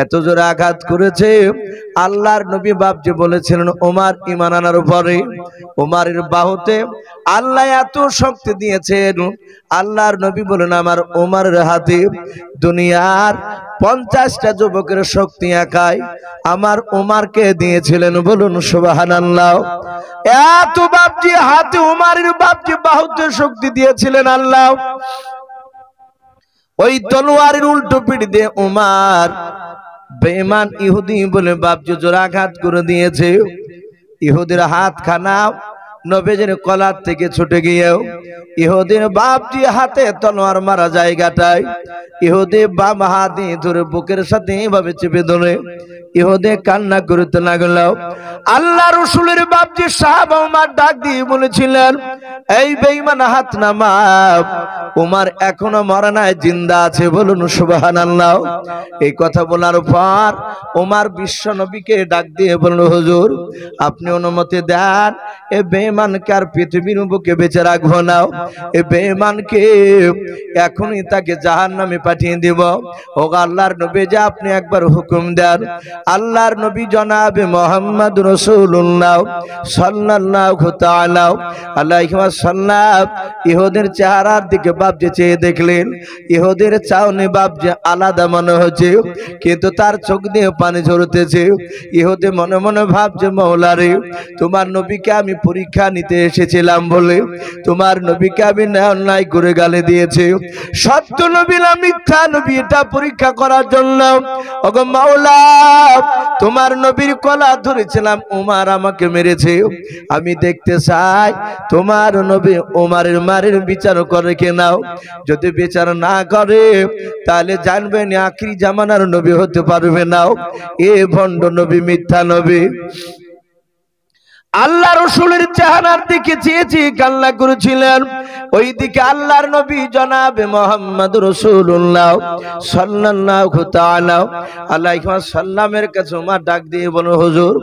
এত জোরে আঘাত করেছে, আল্লাহর নবী বাপজি বলেছিলেন, ওমর ঈমান আনার পরে ওমরের বাহুতে আল্লাহ এত শক্তি দিয়েছেন, আল্লাহর নবী বলেন, আমার ওমরের হাতে দুনিয়ার 50টা যুবকের শক্তি একাই আমার ওমরকে দিয়েছিলেন, বলুন সুবহানাল্লাহ। এত বাপজি হাতে ওমরের বাপজি বাহুতে শক্তি দিয়েছিলেন আল্লাহ। ওই তলোয়ারের উল্টো পিঠ দিয়ে ওমর বেঈমান ইহুদি বলে বাপজি জোরাঘাত করে দিয়েছে। ইহুদির হাত খানা নবীজির কলার থেকে ছুটে গিয়েও ইহুদির বাপজি হাতে তলোয়ার মারা জায়গাটায় ইহুদি বাম হাত দিয়ে ধরে বুকের সাথে এভাবে চেপে ধরে ইহুদি কান্না করতে লাগলো। আল্লাহ রাসূলের বাপজি সাহাবা ওমর ডাক দিয়ে বলেছিলেন, এই বেঈমান হাত নামাও, ওমর এখনো মরে নাই, জিন্দা আছে, বলুন সুবহানাল্লাহ। এই কথা বলার পর ওমর বিশ্ব নবীকে ডাক দিয়ে বলল, হুজুর আপনি অনুমতি দেন, এ বেঈমানকে আর পৃথিবীর বুকে বেঁচে রাখবো না, এ বেঈমানকে এখনই তাকে জাহান্নামে পাঠিয়ে দেব। ও আল্লাহর নবী, যে আপনি একবার হুকুম দেন। আল্লাহর নবী জনাবে মুহাম্মদ রাসূলুল্লাহ সাল্লাল্লাহু তাআলা আলাইহি ওয়াসাল্লাম ইহুদের চেহারার দিকে বাপজি চেয়ে দেখলেন, ইহুদের চাউনি বাপজি আলাদা মনে হচ্ছে, কিন্তু তার চোখ দিয়ে পানি ঝরতেছে। ইহুদি মনে মনে ভাবছে, মওলা রে, তোমার নবীকে আমি পরীক্ষা নিতে এসেছিলাম বলে তোমার নবীকে আমি অন্যায় করে গালি দিয়েছি, সত্য নবী না মিথ্যা নবী এটা পরীক্ষা করার জন্য ওগো মাওলা তোমার নবীর কলা ধরেছিলাম, ওমর আমাকে মেরেছে, আমি দেখতে চাই তোমার নবী ওমরের মারের বিচার করে কেনাও, যদি বিচার না করে তাহলে জানবেন আখিরি জামানার নবী হতে পারবে না, এ ভণ্ড নবী মিথ্যা নবী। আল্লাহ রাসূলের চেহারার দিকে চেয়ে কান্না করেছিলেন। ওই দিকে আল্লাহর নবী জনাবে মুহাম্মদ রাসূলুল্লাহ সাল্লাল্লাহু তাআলা আলাইহি ওয়াসাল্লামের কাছে ওমর ডাক দিয়ে বলেন, হুজুর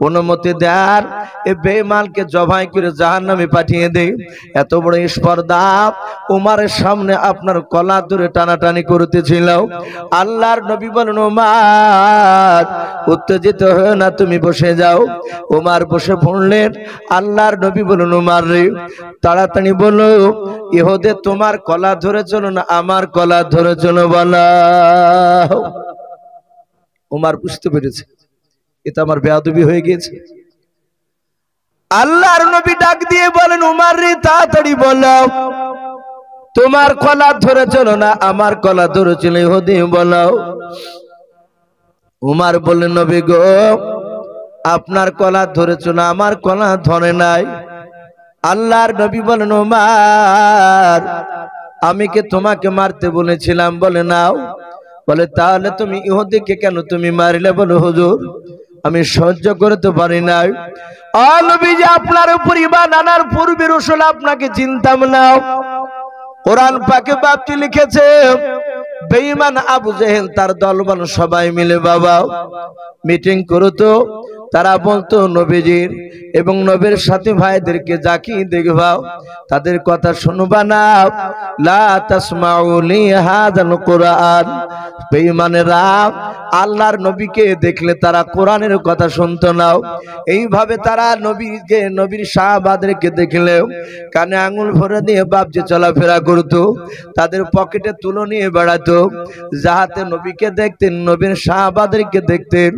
অনুমতি দেন, এই বেঈমানকে জবাই করে জাহান্নামে পাঠিয়ে দেই। এত বড় স্পর্ধা, ওমরের সামনে আপনার কলা ধরে টানাটানি করতেছিল। আল্লাহর নবী বলেন, ওমর উত্তেজিত হও না, তুমি বসে যাও। ওমর বসে পড়লেন। আল্লাহর নবী বলেন, ওমর রে তাড়াতাড়ি বলো, ইহুদে তোমার কলা ধরে চলো না আমার কলা ধরে চলো বলো। ওমর বুঝতে পেরেছে এটা আমার বেয়াদবি হয়ে গিয়েছে। আল্লাহর নবী ডাক দিয়ে বলেন, ওমর রে তাড়াতাড়ি বলো, তোমার কলা ধরে চলো না আমার কলা ধরে চলো ইহুদি বলো। ওমর বললেন, নবী গো, আপনার কলা ধরেছো না আমার কলা ধরে নাই। আল্লাহর নবী বলেন, ওমর আমি কি তোমাকে মারতে বলেছিলাম? বলে নাও। বলে তাহলে তুমি ইহুদিকে কেন তুমি মারলে? বলে হুজুর আমি সহ্য করতে পারি নাই। ও নবীজি, আপনার উপর ঈমান আনার পূর্বে রাসূল আপনাকে চিনতাম না। কোরআন পাকে বাপটি লিখেছে, বেঈমান আবু জেহেল তার দলবল সবাই মিলে বাবা মিটিং করতো। তারা বলতো নবীজির এবং নবীর সাথী ভাইদেরকে যাকি দেখবাও তাদের কথা শুনবা না, লা তাসমাউ লিহাযাল কুরআন। বেঈমানেরা আল্লাহর নবীকে দেখলে তারা কোরআনের কথা শুনতো না। এইভাবে তারা নবীকে নবীর সাহাবাদেরকে দেখলেও কানে আঙুল ভরে দিয়ে বাপজি চলাফেরা করতো, তাদের পকেটে তুলো নিয়ে বেড়াতো, যাহাতে নবীকে দেখতেন নবীর সাহাবাদেরকে দেখতেন,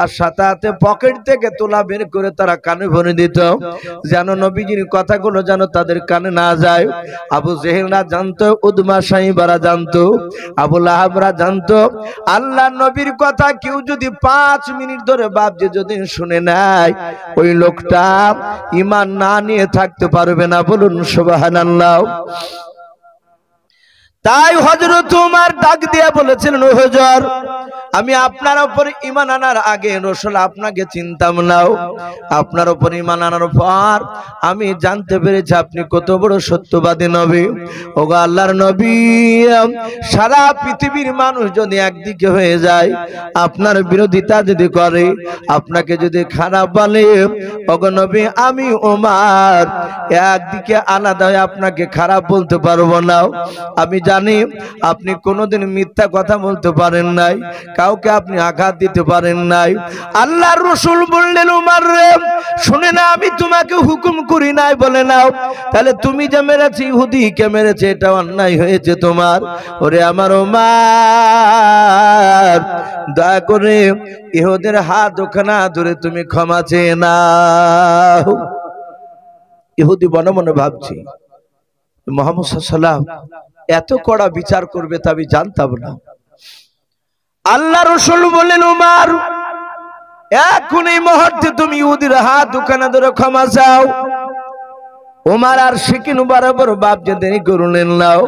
আর সাথে সাথে পকেট থেকে তোলা বের করে তারা কানে ভরে দিত, যেন নবীজির কথাগুলো যেন তাদের কানে না যায়। আবু জেহেলরা জানতো, উদমা সাইবারা জানতো, আবু লাহাবরা জানতো, আল্লাহ নবীর কথা কেউ যদি 5 মিনিট ধরে বাপজি যদি শুনে নেয়, ওই লোকটা ঈমান না নিয়ে থাকতে পারবে না। বলুন সুবহানাল্লাহ। তাই হযরত ওমর ডাক দিয়ে বলেছিলেন, ও হুজুর আমি আপনার উপর ঈমান আনার আগে রাসূল আপনাকে চিনতাম না। আপনার উপর ঈমান আনার পর আমি জানতে পেরেছি আপনি কত বড় সত্যবাদী নবী। ওগো আল্লাহর নবী, সারা পৃথিবীর মানুষ যদি একদিকে হয়ে যায়, আপনার বিরোধিতা যদি করে, আপনাকে যদি খারাপ বলে, ওগো নবী আমি ওমর একদিকে আলাদা হয়ে আপনাকে খারাপ বলতে পারবো না। আমি জানি আপনি কোনোদিন মিথ্যা কথা বলতে পারেন নাই, কাউকে আপনি আঘাত দিতে পারেন নাই। আল্লাহর রাসূল বললেন, ওমর রে শুনে না, আমি তোমাকে হুকুম করি নাই। বলে নাও, তাহলে তুমি যে মেরেছি ইহুদিকে মেরেছে, এটা অন্যায় হয়েছে তোমার। ওরে আমার ওমর, দয়া করে ইহুদের হাত ওখানা ধরে তুমি ক্ষমা চেয়ে নাও। ইহুদি মনে মনে ভাবছি, মুহাম্মদ সাল্লাল্লাহু আলাইহি ওয়াসাল্লাম এত কড়া বিচার করবে তা আমি জানতাম না। আল্লাহ রাসূল বললেন, ওমর এখন এই মুহূর্তে তুমি ইহুদির হাত দুখানা ধরে ক্ষমা চাও। ওমর আর শিকিন বরাবর বাপ যে দেরি করলেন নাও,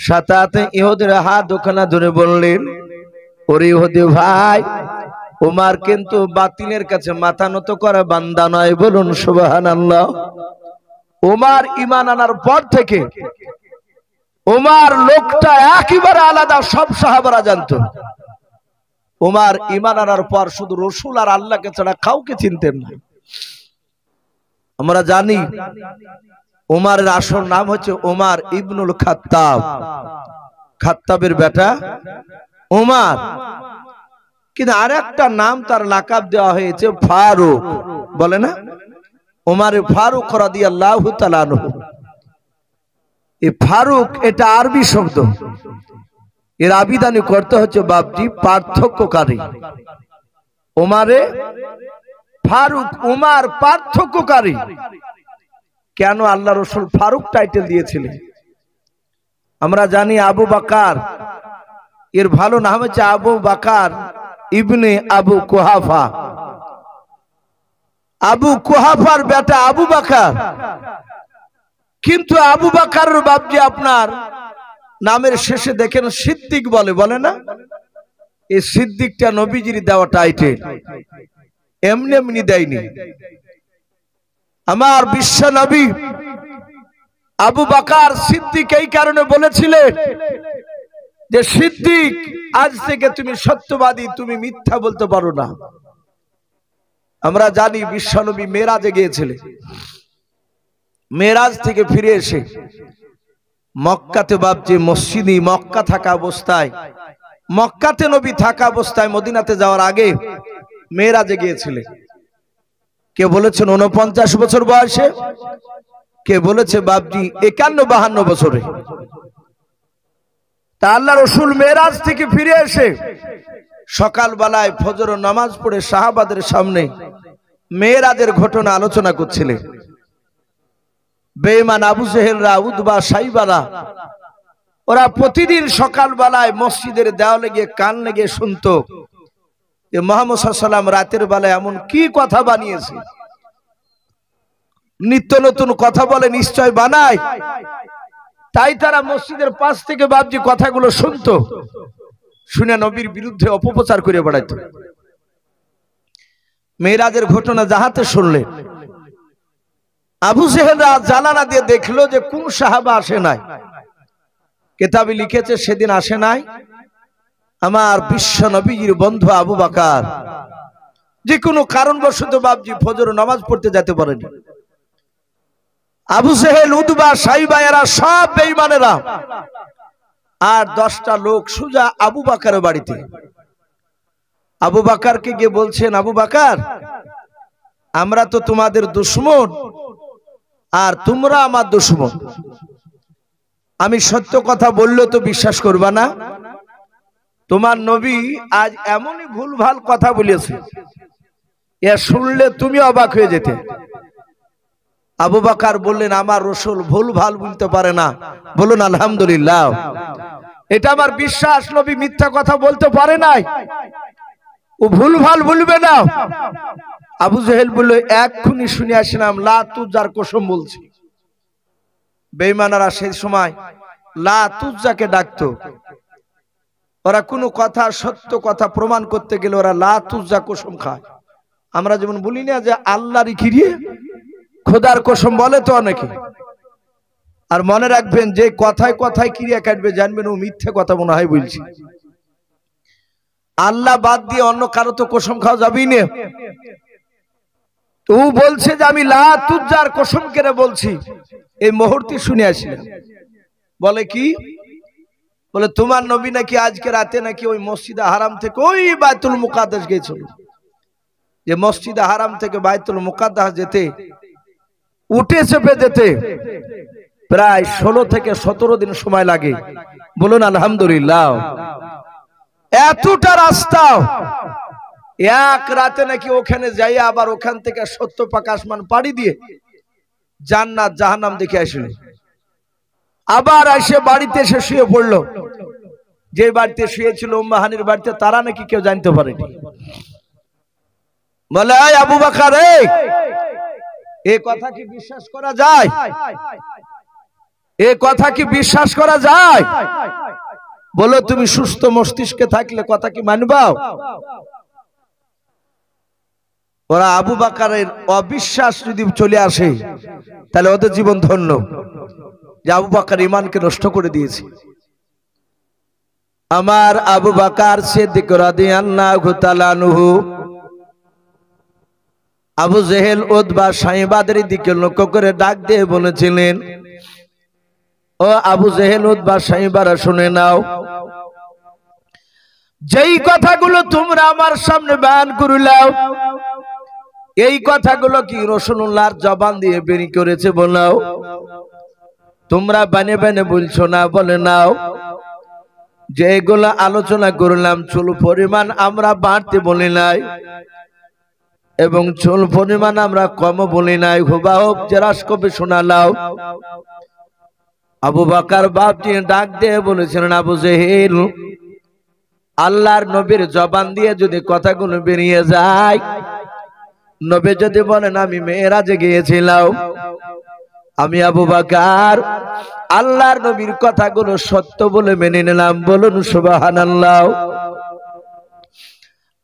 সাথে সাথে ইহুদির হাত দুখানা ধরে বললেন, ওরে ইহুদি ভাই, ওমর কিন্তু বাতিলের কাছে মাথা নত করা বান্দা নয়। বলুন সুবহানাল্লাহ। ওমর ঈমান আনার পর থেকে ওমর লোকটা একেবারে আলাদা, সব সাহাবারা জানতো। ওমর ঈমান আনার পর শুধু রাসূল আর আল্লাহকে ছাড়া কাউকে চিনতেন না। আমরা জানি ওমরের আসল নাম হচ্ছে ওমর ইবনুল খাত্তাব, খাত্তাবের বেটা ওমর। কিন্তু আরেকটা নাম তার লাকাব দেওয়া হয়েছে ফারুক, বলে না ওমর ফারুক রাদিয়াল্লাহু তাআলা আনহু। এই ফারুক এটা আরবি শব্দ, এর আবিধানি করতে হচ্ছে বাপজি পার্থক্যকারী। ওমরে ফারুক, ওমর পার্থক্যকারী। কেন আল্লাহ রাসূল ফারুক টাইটেল দিয়েছিলেন? আমরা জানি আবু বকর, এর ভালো নাম হচ্ছে আবু বকর ইবনে আবু কুহাফা। আবু কুহাফার বেটা আবু বকর। কিন্তু আবু বকরের বাপজি আপনার নামের শেষে দেখেন সিদ্দিক বলে, বলে না? এই সিদ্দিকটা নবীজির দেওয়া টাইটেল, এমনি এমনি দেয়নি। আমার বিশ্ব নবী আবু বকর সিদ্দিক এই কারণে বলেছিলেন যে সিদ্দিক, আজ থেকে তুমি সত্যবাদী, তুমি মিথ্যা বলতে পারো না। আমরা জানি বিশ্বনবী মেরাজে গিয়েছিলেন। মেরাজ থেকে ফিরে এসে মক্কাতে বাপজি মসজিদে মক্কা থাকা অবস্থায়, মক্কাতে নবী থাকা অবস্থায় মদিনাতে যাওয়ার আগে মেরাজে গিয়েছিলেন। কে বলেছেন 49 বছর বয়সে, কে বলেছে বাপজি 51-52 বছরে। তা আল্লাহ রসুল মেরাজ থেকে ফিরে এসে সকালবেলায় ফজর নামাজ পড়ে সাহাবাদের সামনে মেরাজের ঘটনা আলোচনা করছিলেন। বেঈমান আবু জেহেলরা, উতবা, সাইবারা ওরা প্রতিদিন সকালবেলায় মসজিদের দেওয়ালে গিয়ে কান লেগে শুনতো যে মুহাম্মদ সাল্লাল্লাহু আলাইহি ওয়াসাল্লাম রাতের বেলায় এমন কি কথা বানিয়েছে, নিত্য নতুন কথা বলে, নিশ্চয় বানায়। তাই তারা মসজিদের পাশ থেকে বাপজি কথাগুলো শুনতো, শুনে নবীর বিরুদ্ধে অপপ্রচার করে বেড়াইতো। মেরাজের ঘটনা যাহাতে শুনলেন, আবু জেহেলরা জানালা দিয়ে দেখলো যে কোন সাহাবা আসে নাই। কিতাবে লিখেছে সেদিন আসে নাই আমার বিশ্ব নবীর বন্ধু আবু বকর, যে কোনো কারণবশত বাপজি ফজর নামাজ পড়তে যেতে পারেনি। আবু জেহেল, উতবা, সাইবা এরা সব বেঈমানেরা। আর 10টা লোক সোজা আবু বকরের বাড়িতে। আবু বকরকে গিয়ে বলছেন, আবু বকর, আমরা তো তোমাদের দুশমন আর তোমরা আমার দুশমন। আমি সত্য কথা বললে তো বিশ্বাস করবা না। তোমার নবী আজ এমনই ভুলভাল কথা বলেছে, এ শুনলে তুমি অবাক হয়ে যেতে। আবু বকর বললেন, আমার রাসূল ভুলভাল বলতে পারে না, বলুন আলহামদুলিল্লাহ। এটা আমার বিশ্বাস, নবী মিথ্যা কথা বলতে পারে নাই, ও ভুলভাল বলবে না। আবু জেহেল বলল, এক্ষুনি শুনে আসলাম লাত উজ্জার কসম বলছি। বেঈমানেরা সেই সময় লাত উজ্জাকে ডাকতো। ওরা কোনো কথা, সত্য কথা প্রমাণ করতে গেলে ওরা লাত উজ্জা কসম খায়। আমরা যেমন বলি না যে আল্লাহরই কিরিয়ে খোদার কসম বলে তো অনেকে। আর মনে রাখবেন, যে কথায় কথায় ক্রিয়া কাটবে জানবেন ও মিথ্যে কথা মনে হয় বলছি। আল্লাহ বাদ দিয়ে অন্য কারো তো কসম খাওয়া যাবেই না। তো বলছে যে আমি লাত উজ্জার কসম করে বলছি। এই মুহূর্তে শুনে আসলেন, বলে কি, বলে তোমার নবী নাকি আজকে রাতে নাকি ওই মসজিদে হারাম থেকে ওই বাইতুল মুকাদ্দাস গিয়েছিল। যে মসজিদে হারাম থেকে বাইতুল মুকাদ্দাস যেতে, উঠে চেপে যেতে প্রায় 16 থেকে 17 দিন সময় লাগে। বলুন আলহামদুলিল্লাহ। এতটা রাস্তা এক রাতে নাকি ওখানে যাই, আবার ওখান থেকে 70 পাক আসমান পাড়ি দিয়ে জান্নাত জাহান্নাম দেখে আসলো। আবার এসে বাড়িতে এসে শুয়ে পড়লো। যে বাড়িতে শুয়েছিল উম্মে হানির বাড়িতে, তারা নাকি কেউ জানতে পারেনি। বলে, এই আবু বকর, এই কথা কি বিশ্বাস করা যায়? এই কথা কি বিশ্বাস করা যায়? বলো, তুমি সুস্থ মস্তিষ্কে থাকলে কথা কি মানবা? ওরা আবু বকরের অবিশ্বাস যদি চলে আসে তাহলে ওদের জীবন ধন্য, যে আবু বকর ঈমানকে নষ্ট করে দিয়েছে। আমার আবু বকর সিদ্দিক রাদিয়াল্লাহু তাআলা আনহু আবু জেহেল, উতবা, সাইবাদের দিকে লক্ষ্য করে ডাক দিয়ে বলেছিলেন, ও আবু জেহেল, উতবা, সাইবারা শুনে নাও, যেই কথাগুলো তোমরা আমার সামনে বয়ান করিলাও, এই কথাগুলো কি রাসূলুল্লাহর জবান দিয়ে বের করেছে বলাও? তোমরা বানে বানে বলছো না, বলে নাও যে এগুলো আলোচনা করলাম চুল পরিমাণ আমরা বাড়তে বলি নাই এবং চুল পরিমাণ আমরা কম বলি নাই, হুবাহুব জেরাস কবে শোনালাও। আবু বকর বাপ দিয়ে ডাক দিয়ে বলেছিলেন, আবু জেহেল, আল্লাহর নবীর জবান দিয়ে যদি কথাগুলো বেরিয়ে যায়, নবী যদি বলেন আমি মেরাজে গিয়েছিলাম, আমি আবু বকর আল্লাহর নবীর কথাগুলো সত্য বলে মেনে নিলাম। বলুন সুবহানাল্লাহ।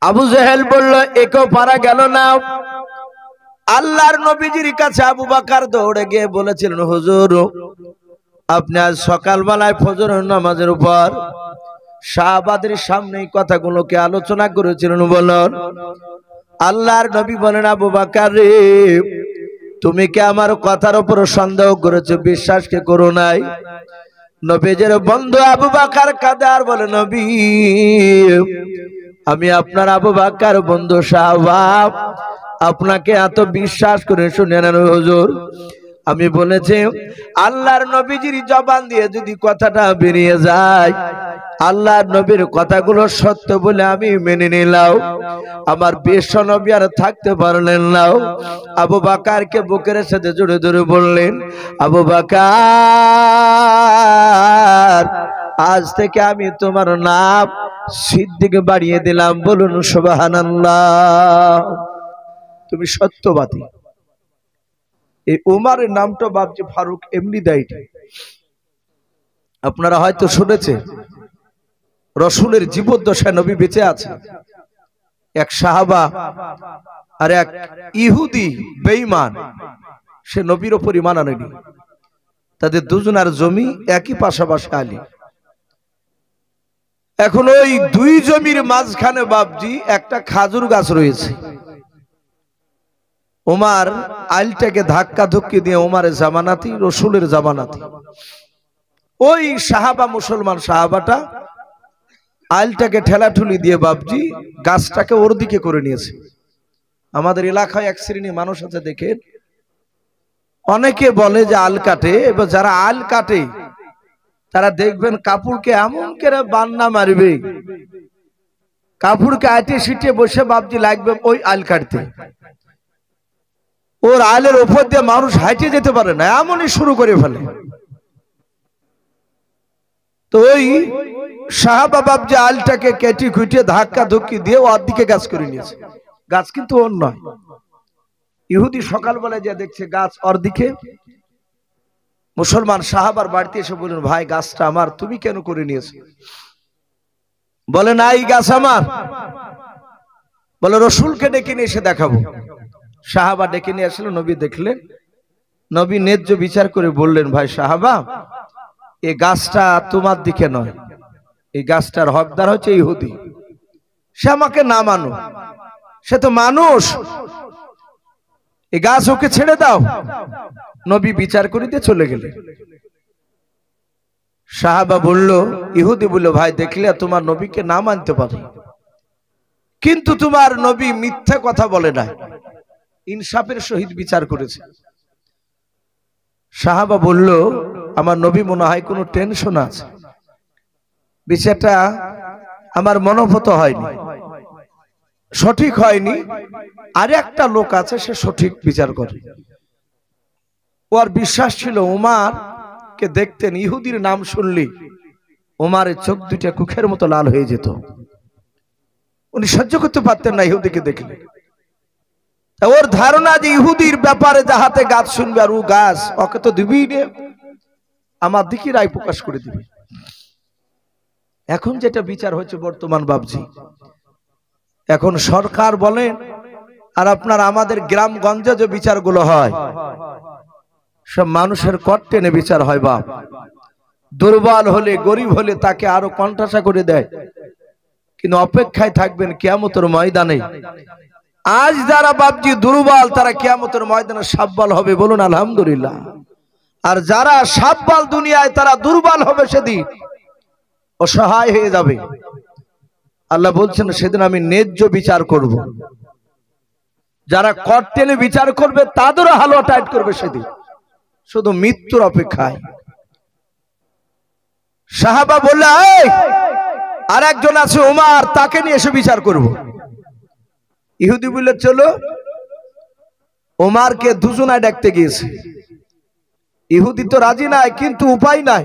আবু জেহেল বলল, একেও পারা গেল না। আল্লাহর নবীজির কাছে আবু বকর দৌড়ে গিয়ে বলেছিলেন, হুজুর আপনি আজ সকালবেলায় ফজরের নামাজের উপর সাহাবাদের সামনে এই কথাগুলোকে আলোচনা করেছিলেন বলুন। আল্লাহর নবী বলেন, আবু বকর রে, তুমি কি আমার কথার উপর সন্দেহ করেছো, বিশ্বাস কে করো নাই? নবীজির বন্ধু আবু বকর কাঁদে আর বলে, নবী আমি আপনার আবু বকর বন্ধু সাহাবা, আপনাকে এত বিশ্বাস করে শুনে নেন হুজুর। আমি বলেছি আল্লাহর নবীজির জবান দিয়ে যদি কথাটা বেরিয়ে যায়, আল্লাহর নবীর কথাগুলো সত্য বলে আমি মেনে নিলাম। আমার বিশ্ব নবী আর থাকতে পারলেন না। আবু বকরকে বুকের সাথে জড়ে ধরে বললেন, আবু বকর আজ থেকে আমি তোমার নাম সিদ্দিক বাড়িয়ে দিলাম। বলুন সুবহানাল্লাহ। তুমি সত্যবাদী। এই উমারের নামটা বাপজি ফারুক এমনি দেয়নি। আপনারা হয়তো শুনেছেন রসুলের জীবদ্দশায় নবী বেঁচে আছে, এক সাহাবা আর এক ইহুদি বেঈমান, সে নবীর উপর ঈমান আনেনি। তাদের দুজনের জমি একই পাশাপাশি আলী। এখন ওই দুই জমির মাঝখানে বাপজি একটা খাজুর গাছ রয়েছে। ওমর আইলটাকে ধাক্কা ধুক্কি দিয়ে, ওমরের জামানাতি রসুলের জামানাতি, ওই সাহাবা মুসলমান সাহাবাটা আইলটাকে ঠেলাঠুলি দিয়ে বাপজি গাছটাকে ওর দিকে করে নিয়েছে। আমাদের এলাকায় এক শ্রেণী মানুষ আছে দেখেন, অনেকে বলে যে আল কাটে, এবার যারা আল কাটে তারা দেখবেন কাপড়কে এমন করে বান্না মারবে, কাপড়কে আটে সিটে বসে বাপজি লাগবে ওই আল কাটতে। ওর আলের উপর দিয়ে মানুষ হাঁটে যেতে পারে না, এমনই শুরু করে ফেলে। তো ওই সাহাবা বাপজি আলটাকে কেটে খুঁটে ধাক্কা ধুক্কি দিয়ে ওর দিকে গাছ করে নিয়েছে। গাছ কিন্তু ওর নয়। ইহুদি সকালবেলায় যে দেখছে গাছ ওর দিকে। মুসলমান সাহাবার বাড়িতে এসে বললেন, ভাই গাছটা আমার, তুমি কেন করে নিয়েছো? বলে না, এই গাছ আমার। বলে রসুলকে ডেকে নিয়ে এসে দেখাবো। সাহাবা ডেকে নিয়ে আসলো, নবী দেখলেন। নবী ন্যায্য বিচার করে বললেন, ভাই সাহাবা, এই গাছটা তোমার দিকে নয়, এই গাছটার হকদার হচ্ছে ইহুদি। সে আমাকে না মানো, সে তো মানুষ, এই গাছ ওকে ছেড়ে দাও। নবী বিচার করিতে চলে গেলেন। সাহাবা বলল, ইহুদি বলল, ভাই দেখলে তোমার নবীকে না মানতে পারে, কিন্তু তোমার নবী মিথ্যা কথা বলে না, ইনসাফের সহিত বিচার করেছে। সাহাবা বলল, আমার নবী মনে হয় কোনো টেনশন আছে, বিচারটা আমার মনোভূত হয়নি, সঠিক হয়নি। আর একটা লোক আছে, সে সঠিক বিচার করে। ওর বিশ্বাস ছিল উমার কে দেখতেন, ইহুদির নাম শুনলি উমারের চোখ দুইটা কুখের মতো লাল হয়ে যেত। উনি সহ্য করতে পারতেন না ইহুদিকে দেখলে। ওর ধারণা যে ইহুদির ব্যাপারে যাহাতে গাছ শুনবে, আর ও গাছ ওকে তো দিবই না, আমার দিকে রায় প্রকাশ করে দিবে। এখন যেটা বিচার হচ্ছে বর্তমান বাবজি, এখন সরকার বলেন আর আপনার আমাদের গ্রামগঞ্জে যে বিচারগুলো হয়, সব মানুষের কট টেনে বিচার হয়। বাপ দুর্বল হলে, গরিব হলে তাকে আরো কণ্ঠাসা করে দেয়। কিন্তু অপেক্ষায় থাকবেন কিয়ামতের ময়দানে। আজ যারা বাপজি দুর্বল, তারা কিয়ামতের ময়দানে সাব্বাল হবে। বলুন আলহামদুলিল্লাহ। আর যারা সাব্বাল দুনিয়ায়, তারা দুর্বল হবে সেদিন, অসহায় হয়ে যাবে। আল্লাহ বলছেন, সেদিন আমি ন্যায্য বিচার করব। যারা কট টেনে বিচার করবে তাদেরও হালুয়া টাইট করবে সেদিন, শুধু মৃত্যুর অপেক্ষায়। সাহাবা বললে, আর একজন আছে উমার, তাকে নিয়ে এসে বিচার করব। ইহুদি বললে, চলো। উমারকে দুজনায় ডাকতে গিয়েছে। ইহুদি তো রাজি নাই, কিন্তু উপায় নাই,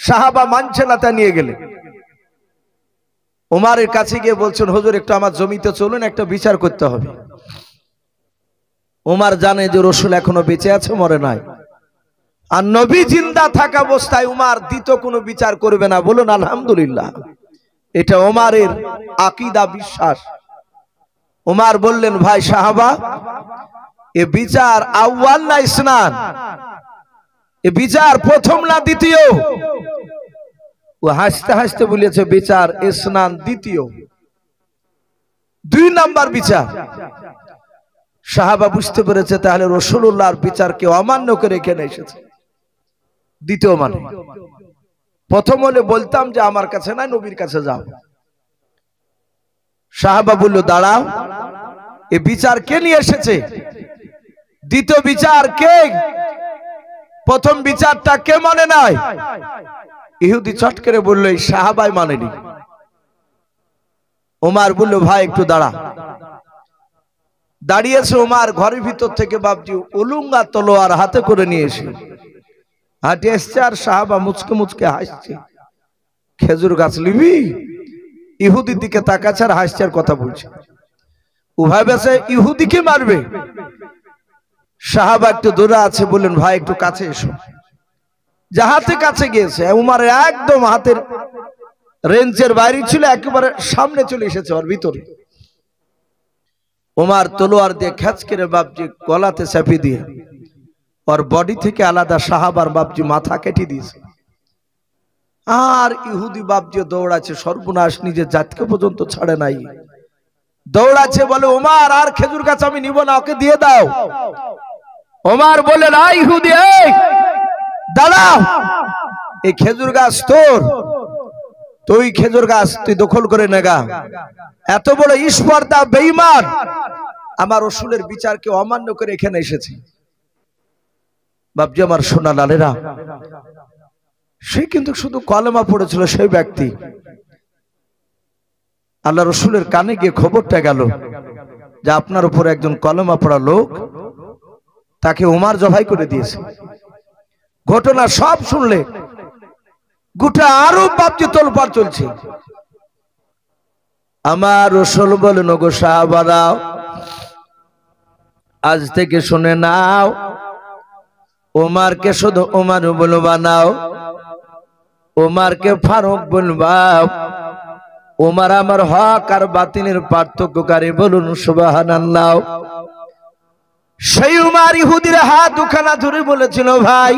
সাহাবা মানছে না, তা নিয়ে গেলে। উমারের কাছে গিয়ে বলছেন, হুজুর একটু আমার জমিতে চলুন, একটা বিচার করতে হবে। উমার জানে যে রসুল এখনো বেঁচে আছে, মরে নাই। আর নবী জিন্দা থাকা অবস্থায় উমার দ্বিতীয় কোনো বিচার করবে না। বলুন আলহামদুলিল্লাহ। এটা উমারের আকীদা, বিশ্বাস। উমার বললেন, ভাই সাহাবা, এ বিচার আউয়াল না স্নান, এ বিচার প্রথম না দ্বিতীয়? ও হাসতে হাসতে বলেছে বিচার স্নান দ্বিতীয়, 2 নাম্বার বিচার। সাহাবা বুঝতে পেরেছে তাহলে রাসূলুল্লাহর বিচারকে অমান্য করে এখানে এসেছে। দ্বিতীয় মানে প্রথম হলে বলতাম যে আমার কাছে না, নবীর কাছে যাও। সাহাবা বলল দাঁড়াও, এ বিচার কে নিয়ে এসেছে? দ্বিতীয় বিচার কে? প্রথম বিচারটা কে মানে নাই? ইহুদি চট করে বলল এই সাহাবাই মানেনি। ওমর বলল ভাই একটু দাঁড়া। দাঁড়িয়েছে ওমর, ঘরের ভিতর থেকে বাপজি উলুঙ্গা তলোয়ার হাতে করে নিয়ে এসে হাঁটে এসছে, আর সাহাবা মুচকে মুচকে হাসছে। খেজুর গাছ নিবি? ইহুদির দিকে তাকাচ্ছে আর হাসছে আর কথা বলছে। উভয় বেছে ইহুদিকে মারবে। সাহাবা একটু দূরে আছে, বললেন ভাই একটু কাছে এসো। যাহাতে কাছে গিয়েছে উমর একদম হাতের রেঞ্জের বাইরে ছিল, একেবারে সামনে চলে এসেছে ওর ভিতরে। উমর তলোয়ার দিয়ে খ্যাচ করে বাপজি গলাতে চাপিয়ে দিয়ে ওর বডি থেকে আলাদা সাহাবার বাপজি মাথা কেটে দিয়েছে। আর ইহুদি বাপজি দৌড়াচ্ছে, সর্বনাশ, নিজের জাতকে পর্যন্ত ছাড়ে নাই। দৌড়াচ্ছে, বলে ওমর আর খেজুর গাছ আমি নিব না, ওকে দিয়ে দাও। ওমর বলে না ইহুদি, এই দাঁড়াও, এই খেজুর গাছ তোর, তুই খেজুর গাছ তুই দখল করে নেগা। এত বড় স্পর্ধা, বেঈমান, আমার রাসূলের বিচারকে অমান্য করে এখানে এসেছে। বাপজি আমার সোনা লালেরা, সে কিন্তু শুধু কলেমা পড়েছিল সেই ব্যক্তি। আল্লাহ রাসূলের কানে গিয়ে খবরটা গেল যে আপনার উপর একজন কলেমা পড়া লোক, তাকে উমর জবাই করে দিয়েছে। ঘটনা সব শুনলে গোটা আরব বাপজি তোলপাড় চলছে। আমার রাসূল বলেন ওগো সাহাবারা, আজ থেকে শুনে নাও, ওমরকে শুধু ওমর বলবা নাও, ওমরকে ফারুক বলবা। ওমর আমার হক আর বাতিলের পার্থক্যকারী, বলুন সুবহানাল্লাহ। সেই উমর ইহুদির হাত দুখানা ধরে বলেছিল ভাই,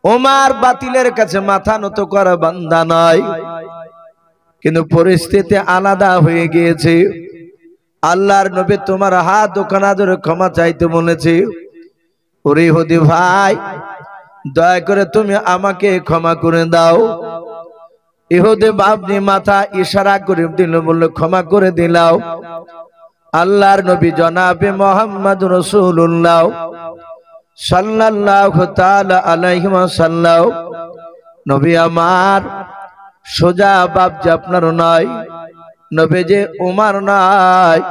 ওমর বাতিলের কাছে মাথা নত করা বান্দা নয়, কিন্তু পরিস্থিতি আলাদা হয়ে গিয়েছে। আল্লাহর নবী তোমার হাত দুখানা ধরে ক্ষমা চাইতে বলেছে। ওরে ইহুদি ভাই, দয়া করে তুমি আমাকে ক্ষমা করে দাও। ইহুদি বাপনি মাথা ইশারা করে দিল, বলল ক্ষমা করে দিলাও। আল্লাহর নবী জনাবে মুহাম্মদ রাসূলুল্লাহ সাল্লাল্লাহু তাআলা আলাইহি ওয়াসাল্লাম, নবী আমার সোজা বাপজি আপনার নয়, নবী যে ওমর নয়,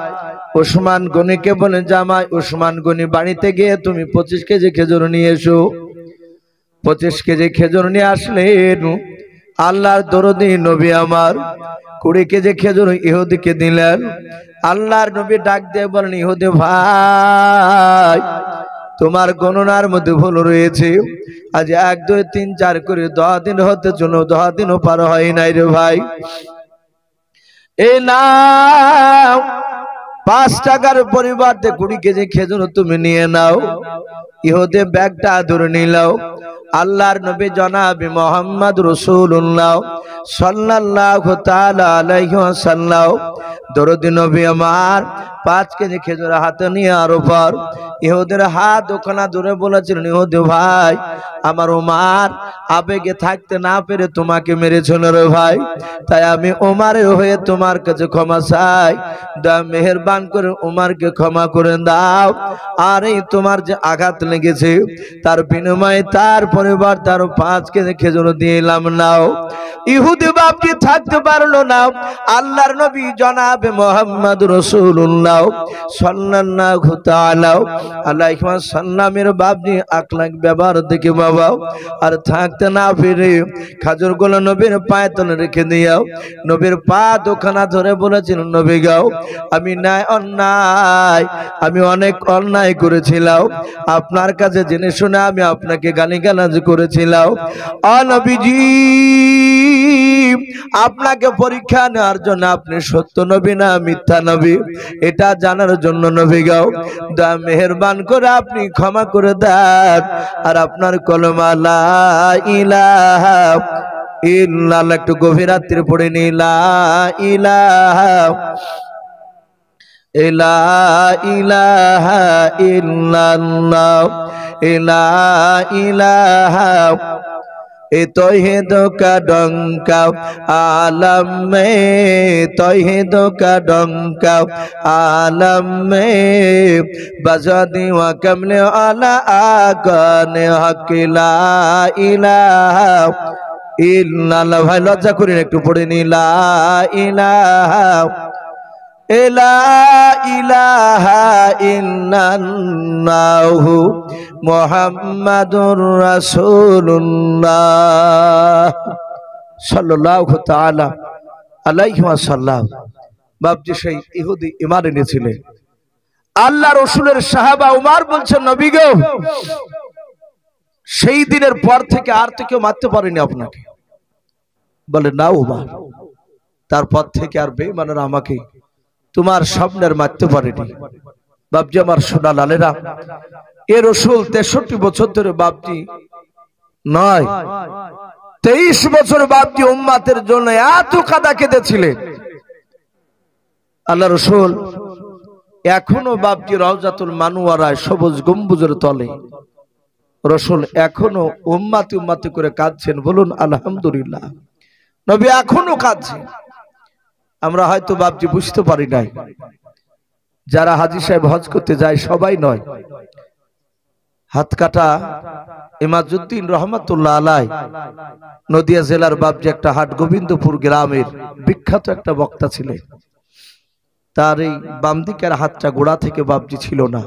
উসমান গনিকে বলে জামাই উসমান গনি বাড়িতে গিয়ে তুমি 25 কেজি খেজুর নিয়ে এসো। 25 কেজি খেজুর নিয়ে আসলেন। আল্লাহর দরদি নবী আমার 20 কেজি খেজুর ইহুদিকে দিলেন। আল্লাহর নবী ডাক দিয়ে বলেন, ইহুদি ভাই, তোমার গণনার মধ্যে ভুল রয়েছে। আজ 1 2 3 4 করে 10 দিন হতে চলো, 10 দিনও পার হয় নাই রে ভাই। এই নাও 5 টাকার পরিবর্তে 20 কেজি খেজুর তুমি নিয়ে নাও। ইহুদি ব্যাগটা ধরে নিলাও। আল্লাহর নবী জনাবে মুহাম্মদ রাসূলুল্লাহ সাল্লাল্লাহু তাআলা আলাইহি ওয়াসাল্লাম, দরদি নবী আমার 5 কেজি খেজুর হাতে নিয়ে আর উপর ইহুদের হাত ওখানে ধরে বলেছিলেন, ইহুদি ভাই, আমার ওমর আবেগে থাকতে না পেরে তোমাকে মেরেছিল রে ভাই, তাই আমি ওমরের হয়ে তোমার কাছে ক্ষমা চাই, দয়া মেহেরবান করে ওমরকে ক্ষমা করে দাও। আর এই তোমার যে আঘাত লেগেছে তার বিনিময়ে তার পরিবার তার 5 কেজি খেজুর দিলাম নাও। ইহুদি বাপজি থাকতে পারলো না। আল্লাহর নবী জনাবে মুহাম্মদ রাসূলুল্লাহ সাল্লাল্লাহু তাআলা আলাইহি ওয়াসাল্লামের বাপজি আকলাক ব্যবহার দেখে বাবা আর থাকতে না পেরে খেজুরগুলো নবীর পায়ে তলে রেখে দিও। নবীর পা দুখানা ধরে বলেছিল, নবী গাও, আমি অন্যায়, আমি অনেক অন্যায় করেছিলাম, আপনার কাছে জেনে শুনে আমি আপনাকে গালিগালাজ করেছিলাম। নবীজি আপনাকে পরীক্ষা নেওয়ার জন্য আপনি সত্য নবী না মিথ্যা নবী এটা জানার জন্য নবী গাও দা মেহেরবান করে আপনি ক্ষমা করে দেন আর আপনার কলমা লা ইলাহা ইল্লাল্লাহ একটু গভীর রাত্রে পড়ে নি লা ইলাহা লা ইলাহা ইল্লাল্লাহ লা ইলাহা ए तौहीद का डंका आलम में तौहीद का डंका आलम में बजा दीवा कमले आला आकाने हक ला इलाहा इल्लल्लाह भाई लज्जा करें एक टू पढ़े नी ला इलाहा ला इलाहा इल्लल्लाहु मुहम्मदुर रासूलुल्लाह सल्लल्लाहु ताआला अलैहि वसल्लम बापजी সেই ইহুদি ঈমান এনেছিলেন আল্লাহ রাসূলের সাহাবা উমর বলছেন নবী গো সেই দিনের পর থেকে আর তো কেউ মারতে পারেনি আপনাকে বলে না উমর তারপর থেকে আর বেঈমানরা আমাকে তোমার সামনের মারতে পারেনি বাপজি আমার সোনা লালেরা এ রাসূল 63 বছর ধরে বাপজি নয় 23 বছর বাপজি উম্মতের জন্য এত কাঁদা কেঁদেছিলেন আল্লাহ রাসূল এখনো বাপজি রওজাতুল মানওয়ারায় সবুজ গম্বুজের তলে রাসূল এখনো উম্মতি করে কাঁদছেন বলুন আলহামদুলিল্লাহ নবী এখনো কাঁদছেন আমরা হয়তো বাপজি বুঝতে পারি নাই যারা হাজী সাহেব হজ করতে যায় সবাই নয় হাতকাটা ইমাজউদ্দিন রহমাতুল্লাহ আলাই নদিয়া জেলার বাপজি একটা হাট গোবিন্দপুর গ্রামের বিখ্যাত একটা বক্তা ছিলেন তার এই বাম দিকের হাতটা গোড়া থেকে বাপজি ছিল না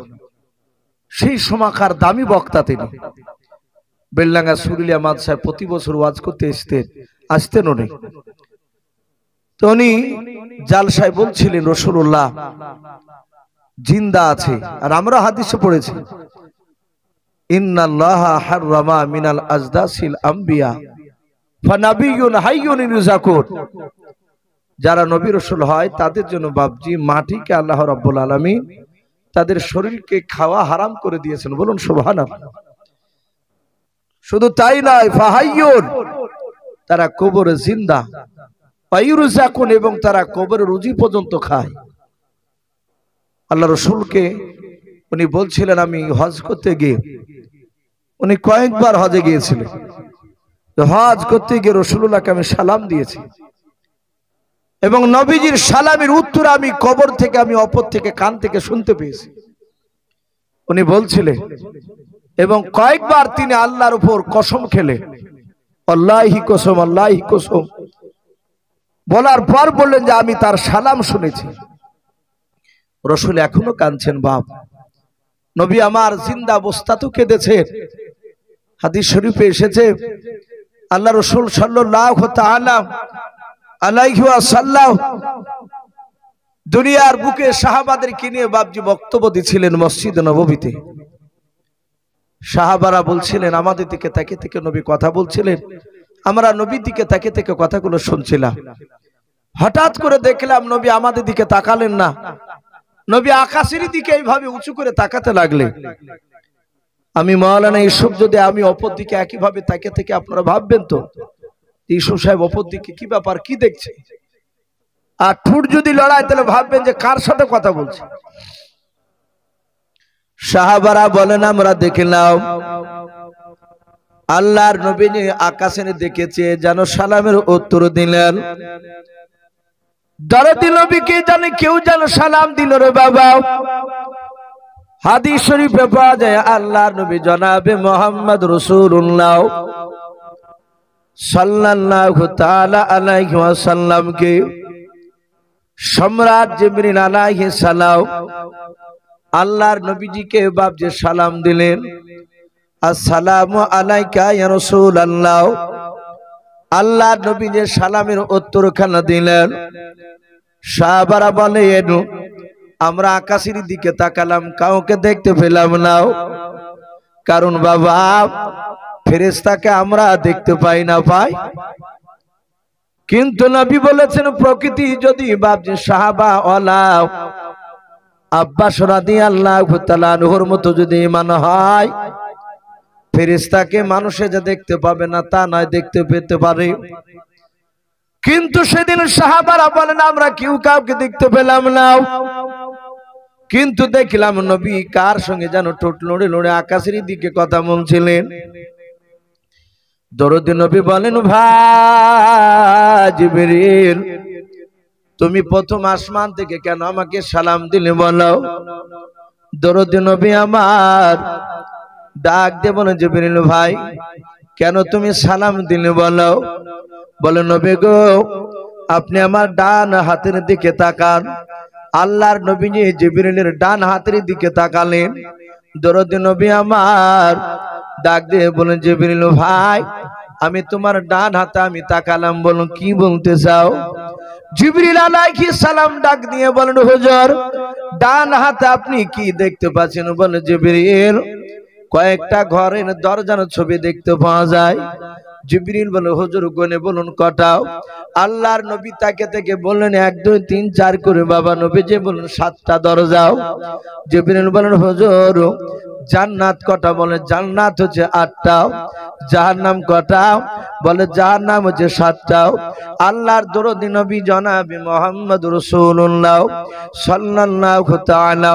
সেই সময়কার দামি বক্তা তিনি বেলডাঙ্গা সুরুলিয়া মাদ্রাসায় প্রতি বছর ওয়াজ করতে আসতেন উনি তো উনি জালসায় বলছিলেন রাসূলুল্লাহ জিন্দা আছে আর আমরা হাদিসে পড়েছি ইন্নাল্লাহা হাররামা মিনাল আজদাসিল আম্বিয়া ফানাবিয়ুন হাইয়ুন ইরযাকুন যারা নবী রাসূল হয় তাদের জন্য বাপজি মাটিকে আল্লাহ রাব্বুল আলামিন তাদের শরীরকে খাওয়া হারাম করে দিয়েছেন বলুন সুবহানাল্লাহ শুধু তাই নয় ফাহাইয়ুন তারা কবরে জিন্দা ওয়ায়ুরযাকুন এবং তারা কবরের রুজি পর্যন্ত খায় আল্লাহ রাসূলকে উনি বলছিলেন আমি হজ করতে গিয়ে উনি কয়েকবার হজে গিয়েছিলেন হজ করতে গিয়ে রাসূলুল্লাহকে আমি সালাম দিয়েছি এবং নবীজির সালামের উত্তর আমি কবর থেকে আমি অপর থেকে কান থেকে শুনতে পেয়েছি উনি বলছিলেন এবং কয়েকবার তিনি আল্লাহর উপর কসম খেলে আল্লাহি কসম আল্লাহি কসম বলার পর বললেন যে আমি তার সালাম শুনেছি রাসূল এখনো কাঁদছেন বাপ নবী আমার জিন্দা অবস্থাতেও কেঁদেছেন হাদিস শরীফে এসেছে আল্লাহ রাসূল সাল্লাল্লাহু তাআলা আলাইহি ওয়াসাল্লাম দুনিয়ার বুকে সাহাবাদেরকে নিয়ে বাপজি বক্তব্য দিছিলেন মসজিদ নববীতে সাহাবারা বলছিলেন আমাদের দিকে তাকিয়ে থেকে নবী কথা বলছিলেন আমরা নবীর দিকে তাকিয়ে থেকে কথাগুলো শুনছিলাম হঠাৎ করে দেখলাম নবী আমাদের দিকে তাকালেন না নবী আকাশের দিকে এইভাবে উঁচু করে তাকাতে লাগলেন আমি মাওলানা ইউসুফ যদি আমি অপর দিকে একই ভাবে তাকিয়ে থেকে আপনারা ভাববেন তো ইউসুফ সাহেব অপর দিকে কি ব্যাপার কি দেখছে আর ঠুট যদি লড়ায় তাহলে ভাববেন যে কার সাথে কথা বলছে সাহাবারা বলেন আমরা দেখলাম আল্লাহর নবী আকাশে দেখেছে যেন সালামের উত্তর দিলেন দরদি নবীকে জানে কেউ যেন সালাম দিল রে বাবা হাদিস শরীফে পাওয়া যায় আল্লাহর নবী জনাবে মুহাম্মদ রাসূলুল্লাহ সাল্লাল্লাহু তাআলা আলাইহি ওয়াসাল্লামকে সম্রাট জিবরিল আলাইহিস সালাম আল্লাহর নবীজিকে বাপ যে সালাম দিলেন আসসালামু আলাইকা ইয়া রাসূলুল্লাহ আল্লাহর নবী যে সালামের উত্তরখানা দিলেন সাহাবারা বলেন আমরা আকাশের দিকে তাকালাম কাউকে দেখতে পেলাম না কারণ বাবা ফেরেশতাকে আমরা দেখতে পাই না পাই কিন্তু নবী বলেছেন প্রকৃতি যদি বাপজি সাহাবা ওয়ালাও আব্বাস রাদিয়াল্লাহু তাআলা আনহুর মতো যদি ঈমান হয়, ফেরেশতাকে মানুষে যে দেখতে পাবে না তা নয়, দেখতে পেতে পারে। কিন্তু সেদিন সাহাবারা বলেন আমরা কেউ কাউকে দেখতে পেলাম না, কিন্তু দেখলাম নবী কার সঙ্গে যেন ঠোঁট লড়ে লড়ে আকাশের দিকে কথা বলছিলেন। দরদি নবী বলেন ভাই জিবরিল, তুমি প্রথম আসমান থেকে কেন আমাকে সালাম দিলে বলো? দরদি নবী আমার ডাক দিয়ে বলেন জিবরিল ভাই কেন তুমি সালাম দিলে বলো? বলে নবী গো আপনি আমার ডান হাতের দিকে তাকান। আল্লাহর নবী জিবরিলের ডান হাতের দিকে তাকালেন। দরদি নবী আমার ডাক দিয়ে বলেন জিবরিল ভাই আমি তোমার ডান হাতে আমি তাকালাম, বলুন কি বলতে চাও? জিবরিল আলাইহিস সালাম ডাক দিয়ে বলেন হুজুর ডান হাতে আপনি কি দেখতে পাচ্ছেন? বলে জিবরিল কয়েকটা ঘরের দরজার ছবি দেখতে পাওয়া যায়। জিবরিল বলে হুজুর গনে বলুন কটাও? আল্লাহর নবী তাকে থেকে বললেন 1 2 3 4 করে। বাবা নবী যে বললেন 7টা দরজাও। জিবরিল বলেন হুজুর জান্নাত কটা? বলে জান্নাত হচ্ছে 8টা। জাহান্নাম কটা? বলে জাহান্নাম হচ্ছে 7টা। আল্লাহর দরদি নবী জনাবে মুহাম্মদ রাসূলুল্লাহ সাল্লাল্লাহু তাআলা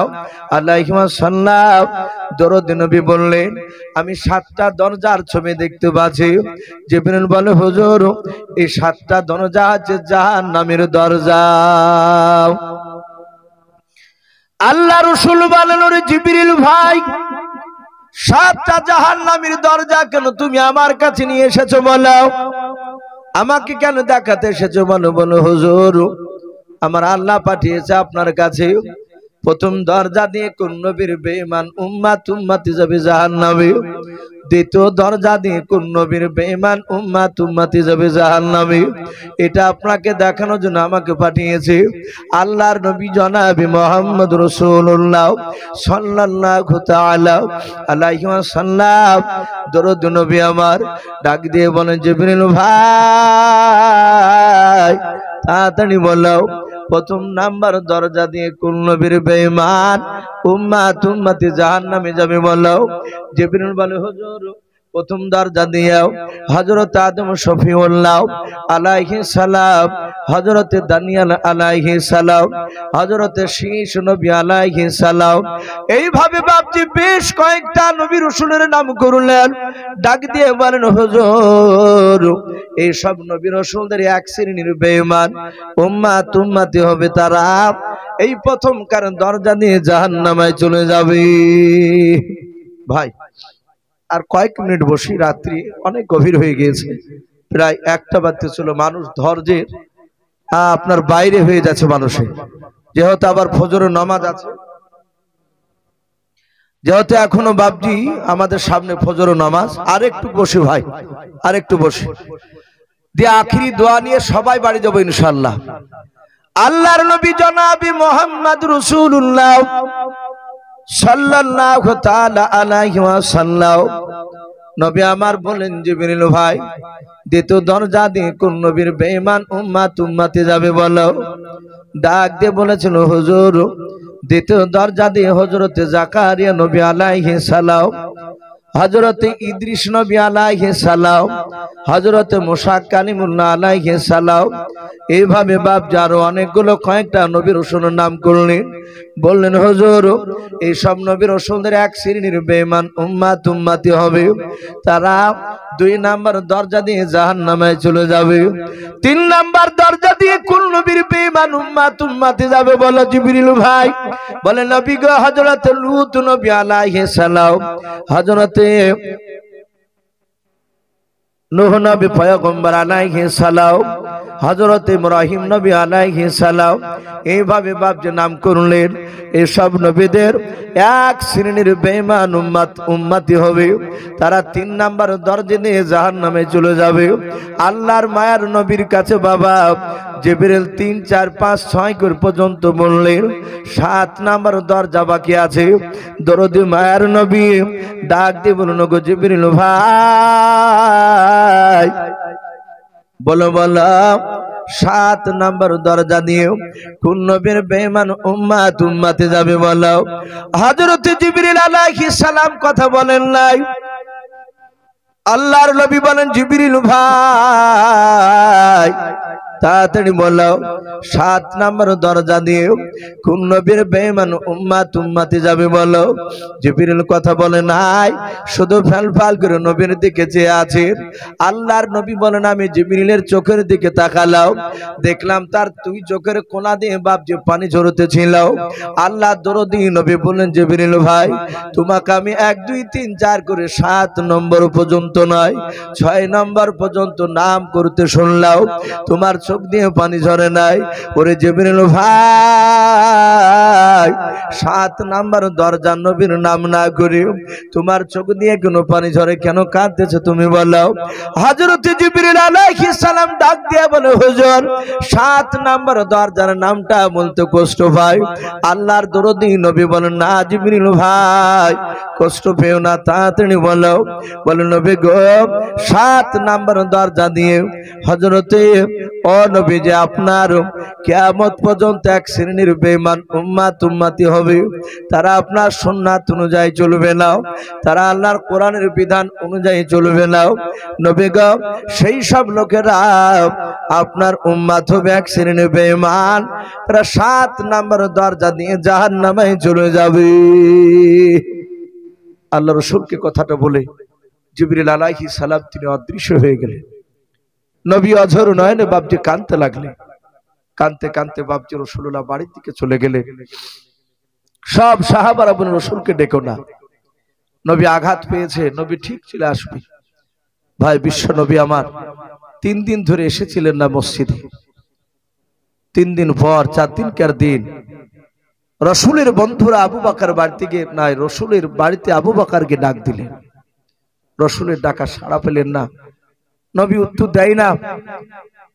আলাইহি ওয়াসাল্লাম দরদি নবী বললেন আমি 7টা দরজার ছবি দেখতে পাচ্ছি। জিবরিল বলে হুজুর এই 7টা দরজা হচ্ছে জাহান্নামের দরজা। আল্লাহ রাসূল বলেন ওরে জিবরিল ভাই 7টা জাহান্নামের দরজা কেন তুমি আমার কাছে নিয়ে এসেছো বলো? আমাকে কেন দেখাতে এসেছো বলো? বলো হুজুর আমার আল্লাহ পাঠিয়েছে আপনার কাছে। প্রথম দরজা দিয়ে কোন নবীর বেঈমান উম্মতি যাবে জাহান্নামে। দ্বিতীয় দরজা দিয়ে কোন নবীর বেঈমান উম্মতি যাবে জাহান্নামে। এটা আপনাকে দেখানোর জন্য আমাকে পাঠিয়েছে আল্লাহর নবী জনাবে মুহাম্মদ রাসূলুল্লাহ সাল্লাল্লাহু তাআলা আলাইহি ওয়াসাল্লাম। দরুদ নবী আমার ডাক দিয়ে বলেন জিবরিল ভাই তাড়াতাড়ি বলো প্রথম নাম্বার দরজা দিয়ে কোন নবীর বেঈমান উম্মতি জাহান্নামে যাবে বলো? জিবরিল বলে হুজুর প্রথম দরজা দিয়েও হযরত আদম শফিউল্লাহ আলাইহিস সালাম, হযরত দানিয়াল আলাইহিস সালাম, হযরত শীশ নবী আলাইহিস সালাম, এইভাবে বাপজি বেশ কয়েকটা নবী রাসূলের নাম করলেন। ডাক দিয়ে বলেন হুজুর এই সব নবী রাসূলদের এক শ্রেণীর বেঈমান উম্মতি হবে, তারা এই প্রথম কারণ দরজা দিয়ে জাহান্নামে চলে যাবে। ভাই আর কয়েক মিনিট বসি, রাত্রি অনেক গভীর হয়ে গিয়েছে, প্রায় 1টা বাজতে ছিল। মানুষ ধৈর্যের আপনার বাইরে হয়ে যাচ্ছে মানুষের, যেহেতু আবার ফজরের নামাজ আছে, যেহেতু এখনো বাপজি আমাদের সামনে ফজরের নামাজ। আর একটু বসে ভাই, আর একটু বসে দিয়ে আখিরি দোয়া নিয়ে সবাই বাড়ি যাবো ইনশাআল্লাহ। আল্লাহর নবী জনাবে মুহাম্মদ রাসূলুল্লাহ সাল্লাল্লাহু তাআলা আলাইহি ওয়াসাল্লাম নবী আমার বলেন জিবরিল ভাই দ্বিতীয় দরজা দিয়ে কোন নবীর বেঈমান উম্মতি যাবে বলো? ডাক দিয়ে বলেছিল হুজুর দ্বিতীয় দরজা দিয়ে হযরতে জাকারিয়া নবী আলাইহিস সালাম, হযরতে ইদ্রিস নবী আলাইহিস সালাম, হযরতে মুসা কালিমুল্লাহ আলাইহিস সালাম, এইভাবে বাপ যারো অনেকগুলো কয়েকটা নবী রাসূলের নাম করলেন। বললেন হুজুর এই সব নবী রাসূলদের এক শ্রেণীর বেঈমান উম্মতি হবে, তারা 2 নাম্বার দরজা দিয়ে জাহান্নামে চলে যাবে। 3 নাম্বার দরজা দিয়ে কোন নবীর বেঈমান উম্মতি যাবে বলো জিবরিল ভাই? বলে নবী গো হযরতে লূত নবী আলাইহিস সালাম, হযরতে নূহ নবী পয়গম্বর আলাইহিস সালাম, হযরত ইব্রাহিম নবী আলাইহিস সালাম, এইভাবে বাপ যে নাম করলেন। এই সব নবীদের এক শ্রেণীর বেঈমান উম্মতি হবে, তারা 3 নাম্বার দরজা দিয়ে জাহান্নামে চলে যাবে। আল্লাহর মায়ার নবীর কাছে বাবা জিবরিল 3 4 5 6 করে পর্যন্ত বললেন 7 নাম্বার দরজা বাকি আছে। দরদি মায়ার নবী ডাক দিয়ে বলুন গো জিবরিল ভাই বলো বলো 7 নম্বর দরজা দিয়ে কোন নবীর বেঈমান উম্মত উম্মতে যাবে বলো? হযরত জিবরিল আলাইহিস সালাম কথা বলেন নাই। আল্লাহর নবী বলেন, জিবরিল ভাই তাড়াতাড়ি বলো 7 নম্বর দরজা দিয়ে কোন নবীর বেঈমান উম্মত উম্মতে যাবে বলো? জিবরিল কথা বলে নাই, শুধু ফালফাল করে নবীর দিকে চেয়ে আছে। আল্লাহর নবী বলেন, আমি জিবরিলের চোখের দিকে তাকালাম, দেখলাম তার 2 চোখের কোনা দিয়ে বাপজি পানি ঝরতেছিল। আল্লাহ দরদি নবী বলেন, জিবরিল ভাই তোমাকে আমি 1 2 3 4 করে 7 নম্বর পর্যন্ত নয় 6 নম্বর পর্যন্ত নাম করতে শুনলাম, তোমার চোখ দিয়ে পানি ঝরে নাই। ওরে জিবরিল ভাই 7 নম্বর দরজা নবীর নাম না করে তোমার চোখ দিয়ে কেন পানি ঝরে, কেন কাঁদতেছো তুমি বলো? হযরত জিবরিল আলাইহিস সালাম ডাক দিয়ে বলে, হুজুর 7 নম্বর দরজার নামটা বলতে কষ্ট পাই। আল্লাহর দরদি নবী বলেন, না জিবরিল ভাই কষ্ট পেও না, তাড়াতাড়ি বলো। বলে নবী গো 7 নম্বর দরজা দিয়ে হযরতে ও নবী যে আপনার কিয়ামত পর্যন্ত 1 শ্রেণীর বেঈমান উম্মত উম্মতি হবে, তারা আপনার সুন্নাত অনুযায়ী চলবে না, তারা আল্লাহর কোরআনের বিধান অনুযায়ী চলবে না। নবী গো সেই সব লোকেরা আপনার উম্মত হবে 1 শ্রেণীর বেঈমান, তারা 7 নম্বর দরজা দিয়ে জাহান্নামে চলে যাবে। আল্লাহ রাসূলকে কথাটা বলে জিবরিল আলাইহিস সালাম তিনি অদৃশ্য হয়ে গেলেন। নবী অঝর নয়নে বাপজি কাঁদতে লাগলেন। কাঁদতে কাঁদতে বাপজি রাসূলুল্লাহ বাড়ির দিকে চলে গেলেন। সব সাহাবারা বলেন, রাসূলকে ডেকো না, নবী আঘাত পেয়েছে, নবী ঠিক চলে আসবে। ভাই বিশ্ব নবী আমার 3 দিন ধরে এসেছিলেন না মসজিদে। 3 দিন পর 4 দিনকার দিন রাসূলের বন্ধুরা আবু বকর বাড়িতে গিয়ে নাই রাসূলের বাড়িতে আবু বকরকে ডাক দিলেন। রাসূলের ডাকা সাড়া পেলেন না, নবী উত্তর দেয় না।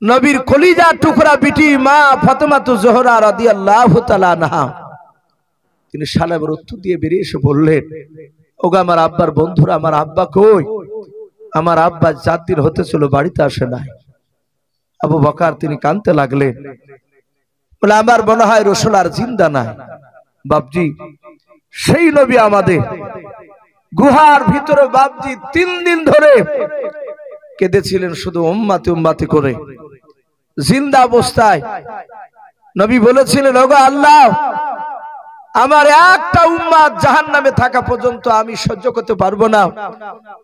নবীর কলিজার টুকরা বিটি মা ফাতেমা জোহরা রাদিয়াল্লাহু তাআলা আনহা তিনি সালামের উত্তর দিয়ে বেরিয়ে এসে বললেন, ওগো আমার আব্বার বন্ধুরা, আমার আব্বা কই? আমার আব্বা 4 দিন হতে ছিল বাড়িতে আসে নাই। আবু বকর তিনি কাঁদতে লাগলেন, বলে আমার মনে হয় রাসূল আর জিন্দা নাই। বাপজি সেই নবী আমাদের গুহার ভিতরে বাপজি 3 দিন ধরে কেঁদেছিলেন শুধু উম্মতি উম্মতি করে। জিন্দা অবস্থায় নবী বলেছিলেন, ওগো আল্লাহ আমার একটা উম্মত জাহান্নামে থাকা পর্যন্ত আমি সহ্য করতে পারবো না,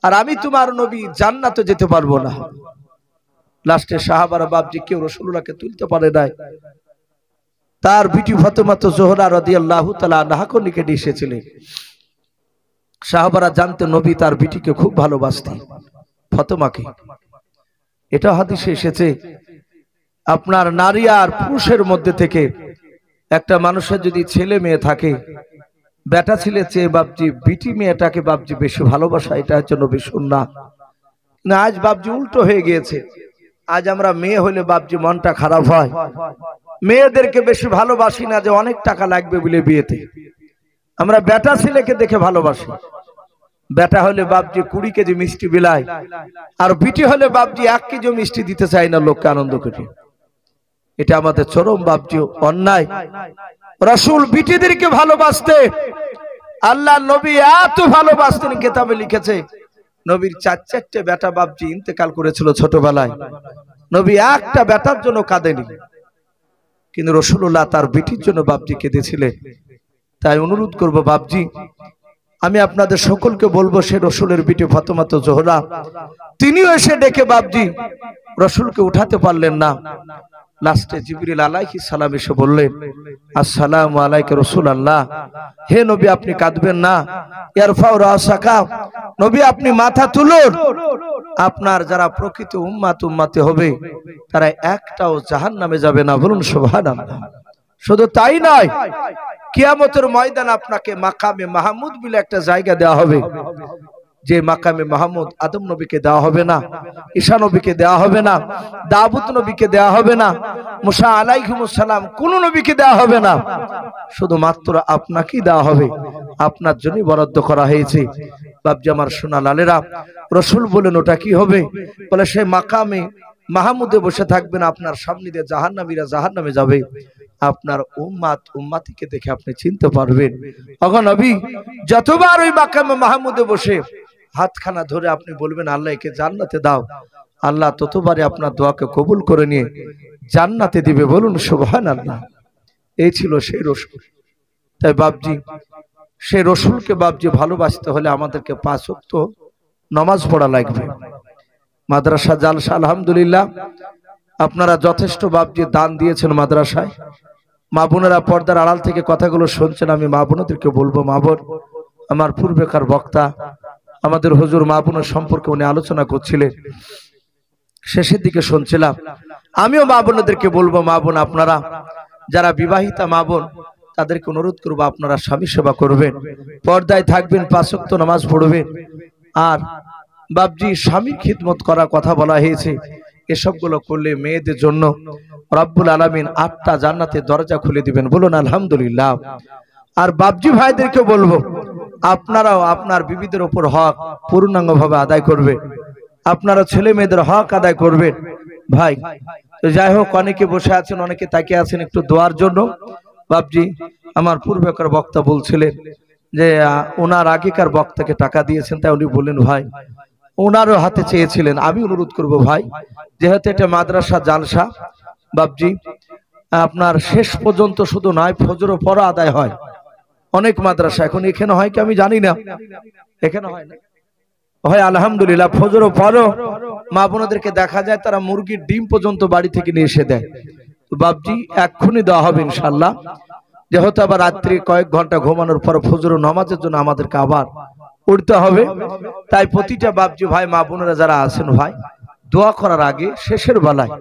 আর আমি তোমার নবী জান্নাতে যেতে পারবো না। লাস্টে সাহাবারা বাপজি কেউ রাসূলুল্লাহকে তুলতে পারে নাই। তার বিটি ফাতেমা জোহরা রাদিয়াল্লাহু তাআলা আনহাকে নিকটে এসেছিলেন। সাহাবারা জানতেন নবী তার বিটিকে খুব ভালোবাসতেন, ফাতেমাকে। এটা হাদিসে এসেছে, আপনার নারী আর পুরুষের মধ্যে থেকে একটা মানুষের যদি ছেলে মেয়ে থাকে, বেটা ছেলে চেয়ে বাপজি বিটি মেয়েটাকে বাপজি বেশি ভালোবাসা, এটা হচ্ছে নবীর সুন্নাহ। না আজ বাপজি উল্টো হয়ে গিয়েছে। আজ আমরা মেয়ে হলে বাপজি মনটা খারাপ হয়, মেয়েদেরকে বেশি ভালোবাসি না, যে অনেক টাকা লাগবে বলে বিয়েতে। আমরা বেটা ছেলেকে দেখে ভালোবাসি। বেটা হলে বাপজি 20 কেজি মিষ্টি বিলায়, আর বিটি হলে বাপজি 1 কেজি মিষ্টি দিতে চাই না লোককে আনন্দ করে। এটা আমাদের চরম বাপজি অন্যায়। রাসূল বিটিদেরকে ভালোবাসতে, আল্লাহ নবী এত ভালোবাসতেন, কিতাবে লিখেছে নবীর 4-4টে বেটা বাপজি ইন্তেকাল করেছিল ছোটবেলায়। নবী একটা বেটার জন্য কাঁদেনি, কিন্তু রাসূলুল্লাহ তার বিটির জন্য বাপজি কেঁদেছিলেন। তাই অনুরোধ করব বাপজি, আমি আপনাদের সকলকে বলবো, সে রাসূলের বিটি ফাতেমা জোহরা তিনিও এসে ডেকে বাপজি রাসূলকে উঠাতে পারলেন না। লাস্টে জিবরিল আলাইহিস সালাম এসে বললেন, আসসালামু আলাইকা রাসূলুল্লাহ, হে নবী আপনি কাঁদবেন না। ইয়ারফাউ রাসাকা, নবী আপনি মাথা তুলুন। আপনার যারা প্রকৃত উম্মত উম্মতি হবে তারা একটাও জাহান্নামে যাবে না, বলুন সুবহানাল্লাহ। শুধু তাই নয়, কিয়ামতের ময়দানে আপনাকে মাকামে মাহমুদ বলে একটা জায়গা দেওয়া হবে, যে মাকামে মাহমুদ আদম নবীকে দেওয়া হবে না, ঈসা নবীকে দেওয়া হবে না, দাউদ নবীকে দেওয়া হবে না, মুসা আলাইহিস সালাম কোন নবীকে দেওয়া হবে না, শুধুমাত্র আপনাকেই দেওয়া হবে। আপনার জন্যই বরাদ্দ করা হয়েছে। বাপজি আমার সোনা লালেরা, রাসূল বলেন ওটা কি হবে? বলে সেই মাকামে মাহমুদে বসে থাকবেন, আপনার সামনে দিয়ে জাহান্নামীরা জাহান্নামে যাবে, আপনার উম্মাতিকে দেখে আপনি চিনতে পারবেন। তখন নবী যতবার ওই মাকামে মাহমুদে বসে হাতখানা ধরে আপনি বলবেন আল্লাহ একে জান্নাতে দাও, আল্লাহ ততবারে আপনার দোয়াকে কবুল করে নিয়ে জান্নাতে দিবে। বলুন সুবহানাল্লাহ। এই ছিল সেই রসুল। তাই বাপজি, সেই রসুলকে বাপজি ভালোবাসতে হলে আমাদেরকে 5 ওয়াক্ত নামাজ পড়া লাগবে। মাদ্রাসা জালসা আলহামদুলিল্লাহ আপনারা যথেষ্ট বাপজি দান দিয়েছেন মাদ্রাসায়। মা বোনেরা পর্দার আড়াল থেকে কথাগুলো শুনছেন, আমি মা বোনদেরকে বলবো, মা বোন, আমার পূর্বেকার বক্তা আমাদের হুজুর মা বোনের সম্পর্কে উনি আলোচনা করছিলেন, শেষের দিকে শুনছিলাম। আমিও মা বোনদেরকে বলবো, মা বোন আপনারা যারা বিবাহিতা মা বোন তাদেরকে অনুরোধ করবো আপনারা স্বামী সেবা করবেন, পর্দায় থাকবেন, 5 ওয়াক্ত নামাজ পড়বেন। আর বাপজি স্বামীর খিদমত করার কথা বলা হয়েছে, এসবগুলো করলে মেয়েদের জন্য রব্বুল আলামিন 8টা জান্নাতের দরজা খুলে দিবেন। বলুন আলহামদুলিল্লাহ। আর বাপজি ভাইদেরকে বলবো আপনারাও আপনার বিবিদের উপর হক পূর্ণাঙ্গভাবে আদায় করবেন, আপনারা ছেলে মেয়েদের হক আদায় করবেন। ভাই যাই হোক, অনেকে বসে আছেন, অনেকে তাকিয়ে আছেন একটু দোয়ার জন্য। বাপজি আমার পূর্বেকার বক্তা বলছিলেন যে ওনার আগেকার বক্তাকে টাকা দিয়েছেন, তাই উনি বললেন ভাই ওনারও হাতে চেয়েছিলেন। আমি অনুরোধ করব ভাই, যেহেতু এটা মাদ্রাসা জালসা বাপজি, আপনার শেষ পর্যন্ত শুধু নয় ফজর পর আদায় হয় অনেক মাদ্রাসা। এখন এখানে হয় কি আমি জানি না, এখানে হয় না, হয় আলহামদুলিল্লাহ ফজর পরও মা বোনদেরকে দেখা যায় তারা মুরগির ডিম পর্যন্ত বাড়ি থেকে নিয়ে এসে দেয়। তো বাপজি এক্ষুনি দেওয়া হবে ইনশাল্লাহ। যেহেতু আবার রাত্রি কয়েক ঘন্টা ঘুমানোর পর ফজর নামাজের জন্য আমাদেরকে আবার উঠতে হবে, তাই প্রতিটা বাপজি ভাই মা বোনেরা যারা আছেন ভাই, দোয়া করার আগে শেষের বেলায়